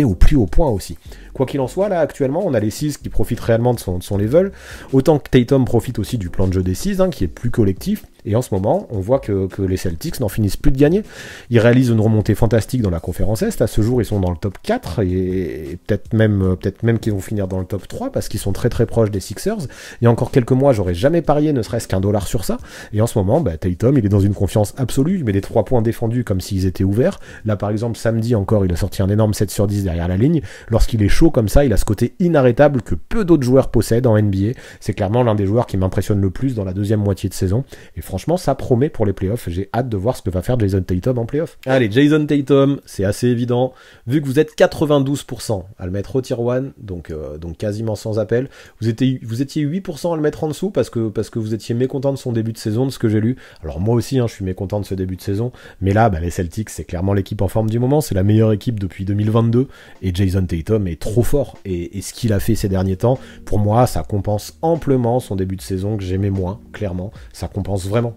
au plus haut point aussi. Quoi qu'il en soit, là, actuellement, on a les 6 qui profitent réellement de son level, autant que Tatum profite aussi du plan de jeu des 6, hein, qui est plus collectif, et en ce moment, on voit que les Celtics n'en finissent plus de gagner. Ils réalisent une remontée fantastique dans la conférence Est, à ce jour, ils sont dans le top 4, et peut-être même qu'ils vont finir dans le top 3, parce qu'ils sont très très proches des Sixers. Il y a encore quelques mois, j'aurais jamais parié ne serait-ce $1 sur ça, et en ce moment, Tatum, il est dans une confiance absolue, il met des 3 points défendus comme s'ils étaient ouverts. Là, par exemple, samedi encore, il a sorti un énorme 7 sur 10 derrière la ligne. Lorsqu'il est chaud comme ça, il a ce côté inarrêtable que peu d'autres joueurs possèdent en NBA. C'est clairement l'un des joueurs qui m'impressionne le plus dans la deuxième moitié de saison, et franchement, ça promet pour les playoffs. J'ai hâte de voir ce que va faire Jason Tatum en playoffs. Allez, Jason Tatum, c'est assez évident. Vu que vous êtes 92% à le mettre au tier 1, donc quasiment sans appel, vous étiez 8% à le mettre en dessous parce que vous étiez mécontent de son début de saison, de ce que j'ai lu. Alors moi aussi, hein, je suis mécontent de ce début de saison, mais là, les Celtics, c'est clairement l'équipe en forme du moment, c'est la meilleure équipe depuis 2022, et Jason Tatum est trop fort, et ce qu'il a fait ces derniers temps, pour moi, ça compense amplement son début de saison que j'aimais moins, clairement. Ça compense vraiment.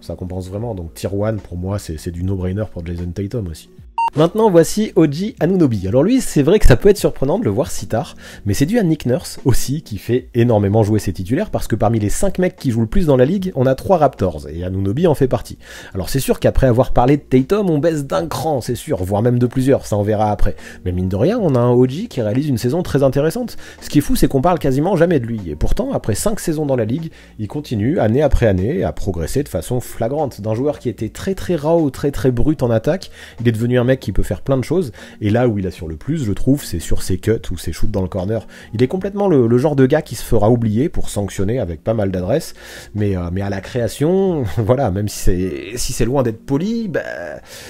Donc tier 1, pour moi, c'est du no-brainer pour Jason Tatum aussi. Maintenant, voici OG Anunoby. Alors lui, c'est vrai que ça peut être surprenant de le voir si tard, mais c'est dû à Nick Nurse aussi, qui fait énormément jouer ses titulaires, parce que parmi les 5 mecs qui jouent le plus dans la ligue, on a 3 Raptors, et Anunoby en fait partie. Alors c'est sûr qu'après avoir parlé de Tatum, on baisse d'un cran, c'est sûr, voire même de plusieurs, ça on verra après. Mais mine de rien, on a un OG qui réalise une saison très intéressante. Ce qui est fou, c'est qu'on parle quasiment jamais de lui, et pourtant, après 5 saisons dans la ligue, il continue, année après année, à progresser de façon flagrante. D'un joueur qui était très très raw, très très brut en attaque, il est devenu un mec qui peut faire plein de choses, et là où il assure le plus, je trouve, c'est sur ses cuts ou ses shoots dans le corner. Il est complètement le genre de gars qui se fera oublier pour sanctionner avec pas mal d'adresse, mais à la création, voilà, même si c'est loin d'être poli, bah,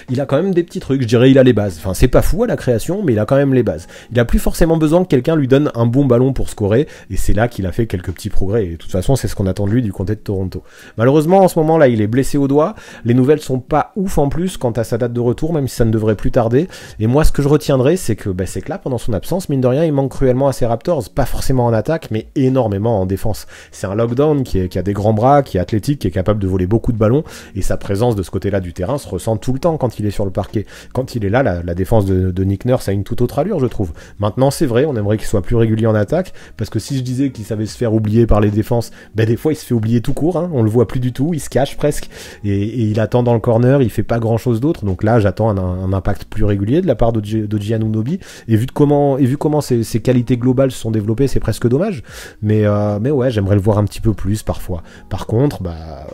il a quand même des petits trucs, je dirais il a les bases. Enfin, c'est pas fou à la création, mais il a quand même les bases. Il a plus forcément besoin que quelqu'un lui donne un bon ballon pour scorer, et c'est là qu'il a fait quelques petits progrès, et de toute façon, c'est ce qu'on attend de lui du comté de Toronto. Malheureusement, en ce moment là, il est blessé au doigt, les nouvelles sont pas ouf en plus quant à sa date de retour, même si ça ne devrait plus tarder. Et moi, ce que je retiendrai, c'est que là, pendant son absence, mine de rien, il manque cruellement à ses Raptors, pas forcément en attaque, mais énormément en défense. C'est un lockdown qui a des grands bras, qui est athlétique, qui est capable de voler beaucoup de ballons, et sa présence de ce côté-là du terrain se ressent tout le temps quand il est sur le parquet. Quand il est là, la défense de Nick Nurse a une toute autre allure, je trouve. Maintenant, c'est vrai, on aimerait qu'il soit plus régulier en attaque, parce que si je disais qu'il savait se faire oublier par les défenses, des fois, il se fait oublier tout court, hein, on le voit plus du tout, il se cache presque, et il attend dans le corner, il fait pas grand-chose d'autre, donc là, j'attends un impact plus régulier de la part d'OG Anunoby, et vu comment ses qualités globales se sont développées, c'est presque dommage, mais ouais, j'aimerais le voir un petit peu plus parfois. Par contre,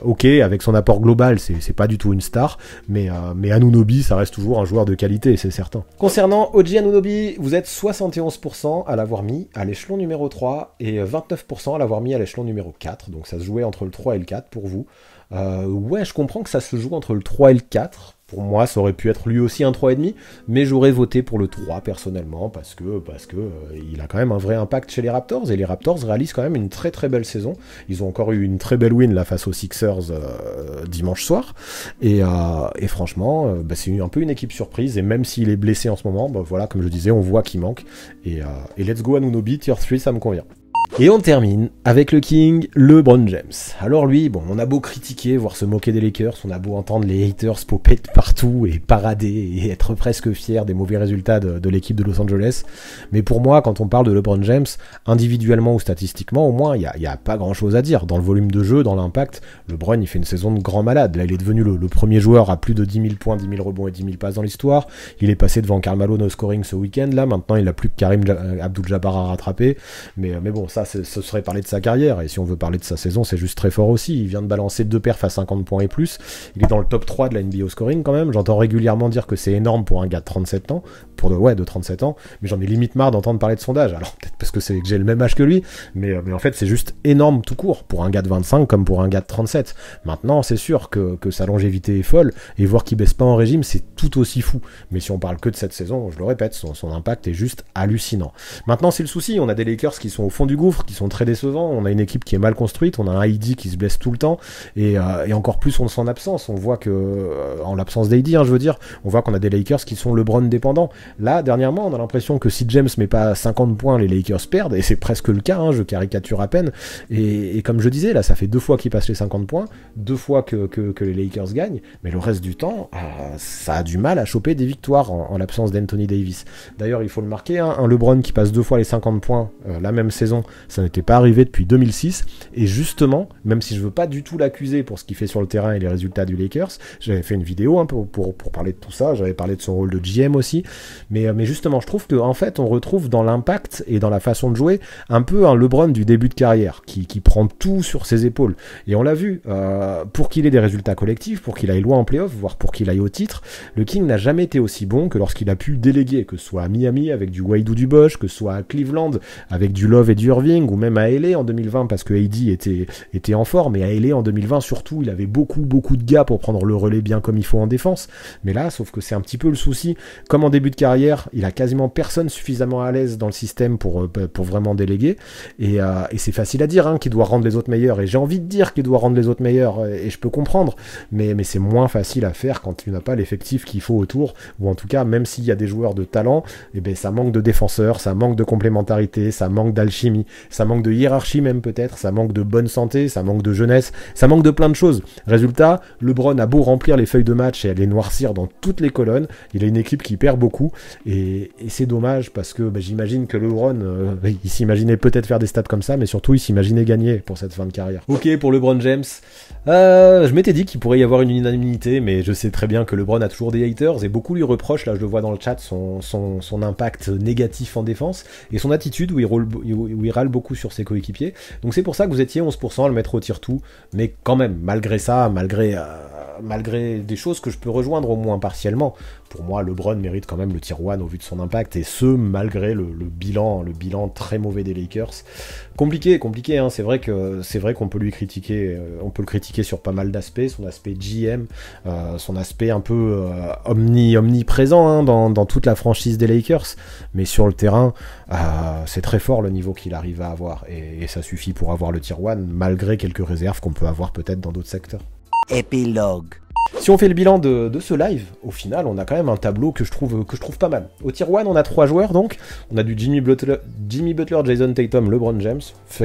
ok, avec son apport global, c'est pas du tout une star, mais Anunoby, ça reste toujours un joueur de qualité, c'est certain. Concernant OG Anunoby, vous êtes 71% à l'avoir mis à l'échelon numéro 3, et 29% à l'avoir mis à l'échelon numéro 4, donc ça se jouait entre le 3 et le 4 pour vous. Ouais, je comprends que ça se joue entre le 3 et le 4. Pour moi, ça aurait pu être lui aussi un 3,5, mais j'aurais voté pour le 3 personnellement, parce que il a quand même un vrai impact chez les Raptors, et les Raptors réalisent quand même une très très belle saison. Ils ont encore eu une très belle win là face aux Sixers dimanche soir, et franchement, c'est un peu une équipe surprise, et même s'il est blessé en ce moment, voilà, comme je disais, on voit qu'il manque, et let's go Anunoby, tier 3, ça me convient. Et on termine avec le King, LeBron James. Alors lui, on a beau critiquer, voire se moquer des Lakers, on a beau entendre les haters popper de partout et parader et être presque fiers des mauvais résultats de l'équipe de Los Angeles, mais pour moi, quand on parle de LeBron James, individuellement ou statistiquement, au moins, il y a pas grand chose à dire. Dans le volume de jeu, dans l'impact, LeBron, il fait une saison de grand malade. Là, il est devenu le premier joueur à plus de 10 000 points, 10 000 rebonds et 10 000 passes dans l'histoire. Il est passé devant Karl Malone au scoring ce week-end, là. Maintenant, il n'a plus que Karim Abdul-Jabbar à rattraper. Mais bon, ça, ce serait parler de sa carrière, et si on veut parler de sa saison, c'est juste très fort aussi. Il vient de balancer 2 perfs à 50 points et plus, il est dans le top 3 de la NBA au scoring quand même. J'entends régulièrement dire que c'est énorme pour un gars de 37 ans, de 37 ans, mais j'en ai limite marre d'entendre parler de son âge. Alors peut-être parce que j'ai le même âge que lui, mais en fait c'est juste énorme tout court, pour un gars de 25 comme pour un gars de 37. Maintenant, c'est sûr que sa longévité est folle, et voir qu'il baisse pas en régime, c'est tout aussi fou. Mais si on parle que de cette saison, je le répète, son impact est juste hallucinant. Maintenant, c'est le souci, on a des Lakers qui sont au fond du gouffre, qui sont très décevants, on a une équipe qui est mal construite, on a un AD qui se blesse tout le temps, et encore plus son absence. On voit que, en l'absence d'AD, je veux dire, on voit qu'on a des Lakers qui sont LeBron dépendants. Là, dernièrement, on a l'impression que si James met pas 50 points, les Lakers perdent, et c'est presque le cas, je caricature à peine, et comme je disais, là, ça fait 2 fois qu'ils passent les 50 points, 2 fois que les Lakers gagnent, mais le reste du temps, ça a du mal à choper des victoires en l'absence d'Anthony Davis. D'ailleurs, il faut le marquer, un LeBron qui passe 2 fois les 50 points la même saison, ça n'était pas arrivé depuis 2006, et justement, même si je veux pas du tout l'accuser pour ce qu'il fait sur le terrain et les résultats du Lakers, j'avais fait une vidéo pour parler de tout ça, j'avais parlé de son rôle de GM aussi, mais justement, je trouve que en fait, on retrouve dans l'impact et dans la façon de jouer un peu un LeBron du début de carrière, qui prend tout sur ses épaules, et on l'a vu, pour qu'il ait des résultats collectifs, pour qu'il aille loin en playoff, voire pour qu'il aille au titre, le King n'a jamais été aussi bon que lorsqu'il a pu déléguer, que ce soit à Miami avec du Wade ou du Bosh, que ce soit à Cleveland avec du Love et du Irving, ou même à LA en 2020 parce que AD était en forme, et à LA en 2020 surtout, il avait beaucoup de gars pour prendre le relais bien comme il faut en défense. Mais là, sauf que c'est un petit peu le souci, comme en début de carrière, il a quasiment personne suffisamment à l'aise dans le système pour vraiment déléguer, et c'est facile à dire qu'il doit rendre les autres meilleurs, et j'ai envie de dire qu'il doit rendre les autres meilleurs, et je peux comprendre, mais c'est moins facile à faire quand tu n'as pas l'effectif qu'il faut autour, ou en tout cas, même s'il y a des joueurs de talent, ça manque de défenseurs, ça manque de complémentarité, ça manque d'alchimie. ça manque de hiérarchie même peut-être, ça manque de bonne santé, ça manque de jeunesse, ça manque de plein de choses. Résultat, LeBron a beau remplir les feuilles de match et les noircir dans toutes les colonnes, il a une équipe qui perd beaucoup, et c'est dommage parce que j'imagine que LeBron, il s'imaginait peut-être faire des stats comme ça, mais surtout il s'imaginait gagner pour cette fin de carrière. Ok, pour LeBron James, je m'étais dit qu'il pourrait y avoir une unanimité, mais je sais très bien que LeBron a toujours des haters, et beaucoup lui reprochent, là je le vois dans le chat, son impact négatif en défense, et son attitude où il râle beaucoup sur ses coéquipiers. Donc c'est pour ça que vous étiez 11% à le mettre au tier-2, mais quand même, malgré ça, malgré des choses que je peux rejoindre au moins partiellement, pour moi LeBron mérite quand même le tier 1 au vu de son impact, et ce malgré le bilan très mauvais des Lakers. Compliqué, hein. C'est vrai qu'on peut lui critiquer, on peut le critiquer sur pas mal d'aspects, son aspect GM, son aspect un peu omniprésent hein, dans toute la franchise des Lakers, mais sur le terrain, c'est très fort le niveau qu'il arrive à avoir, et ça suffit pour avoir le tier 1, malgré quelques réserves qu'on peut avoir peut-être dans d'autres secteurs. Épilogue. Si on fait le bilan de ce live, au final, on a quand même un tableau que je trouve pas mal. Au tier 1, on a 3 joueurs donc. On a du Jimmy Butler, Jason Tatum, LeBron James.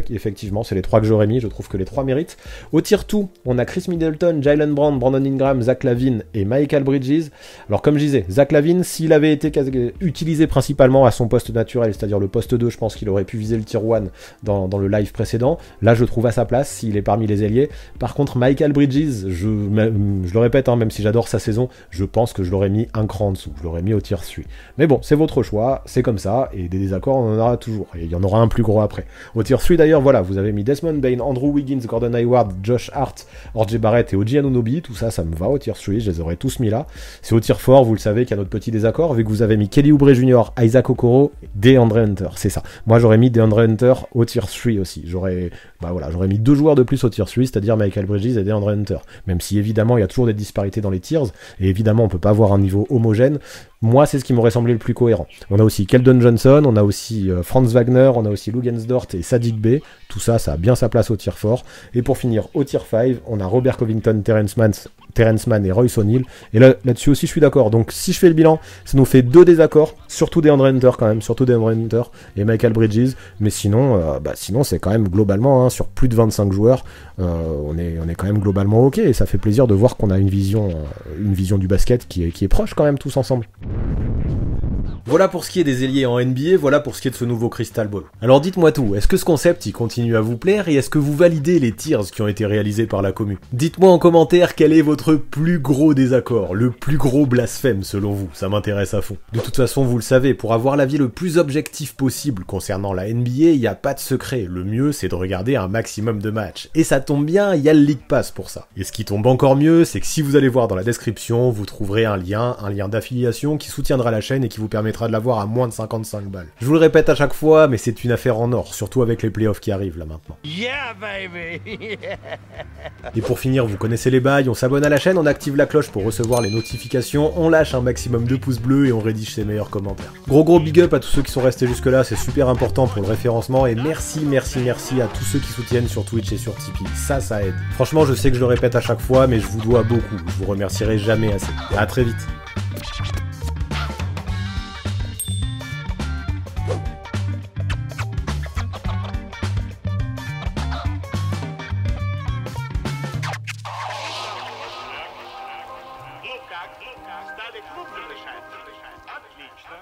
Effectivement, c'est les 3 que j'aurais mis. Je trouve que les 3 méritent. Au tier 2, on a Chris Middleton, Jaylen Brown, Brandon Ingram, Zach LaVine et Michael Bridges. Alors comme je disais, Zach LaVine, s'il avait été utilisé principalement à son poste naturel, c'est-à-dire le poste 2, je pense qu'il aurait pu viser le tier 1 dans le live précédent. Là, je le trouve à sa place s'il est parmi les ailiers. Par contre, Michael Bridges, je le répète, même si j'adore sa saison, je pense que je l'aurais mis un cran en dessous, je l'aurais mis au tier 3. Mais bon, c'est votre choix, c'est comme ça, et des désaccords on en aura toujours, et il y en aura un plus gros après. Au tier 3 d'ailleurs, voilà, vous avez mis Desmond Bane, Andrew Wiggins, Gordon Hayward, Josh Hart, R.J. Barrett et OG Anunoby, tout ça, ça me va au tier 3, je les aurais tous mis là. C'est au tier 4, vous le savez, qu'il y a notre petit désaccord, vu que vous avez mis Kelly Oubre Jr., Isaac Okoro, DeAndre Hunter, c'est ça. Moi j'aurais mis DeAndre Hunter au tier 3 aussi, j'aurais mis 2 joueurs de plus au tier 3, c'est-à-dire Michael Bridges et DeAndre Hunter, même si évidemment il y a toujours des disparités dans les tiers, et évidemment on peut pas avoir un niveau homogène. Moi c'est ce qui m'aurait semblé le plus cohérent. On a aussi Keldon Johnson, on a aussi Franz Wagner, on a aussi Luguensdort et Saddiq Bey, tout ça, ça a bien sa place au tier 4. Et pour finir au tier 5, on a Robert Covington, Terrence Mann et Royce O'Neal, et là-dessus aussi je suis d'accord. Donc si je fais le bilan, ça nous fait 2 désaccords, surtout DeAndre Hunter quand même, surtout DeAndre Hunter et Michael Bridges, mais sinon c'est quand même globalement, hein, sur plus de 25 joueurs, on est quand même globalement ok, et ça fait plaisir de voir qu'on a une vision du basket qui est proche quand même tous ensemble. Voilà pour ce qui est des ailiers en NBA, voilà pour ce qui est de ce nouveau Crystal Ball. Alors dites-moi tout, est-ce que ce concept il continue à vous plaire, et est-ce que vous validez les tiers qui ont été réalisés par la commu? Dites-moi en commentaire quel est votre plus gros désaccord, le plus gros blasphème selon vous, ça m'intéresse à fond. De toute façon vous le savez, pour avoir l'avis le plus objectif possible concernant la NBA, il n'y a pas de secret, le mieux c'est de regarder un maximum de matchs. Et ça tombe bien, il y a le League Pass pour ça. Et ce qui tombe encore mieux, c'est que si vous allez voir dans la description, vous trouverez un lien d'affiliation qui soutiendra la chaîne et qui vous permettra de l'avoir à moins de 55 balles. Je vous le répète à chaque fois, mais c'est une affaire en or, surtout avec les playoffs qui arrivent là maintenant. Yeah, baby. Et pour finir, vous connaissez les bails, on s'abonne à la chaîne, on active la cloche pour recevoir les notifications, on lâche un maximum de pouces bleus et on rédige ses meilleurs commentaires. Gros big up à tous ceux qui sont restés jusque là, c'est super important pour le référencement, et merci à tous ceux qui soutiennent sur Twitch et sur Tipeee, ça aide. Franchement, je sais que je le répète à chaque fois, mais je vous dois beaucoup, je vous remercierai jamais assez. Et à très vite. Лукак, стали крупно дышать. Отлично.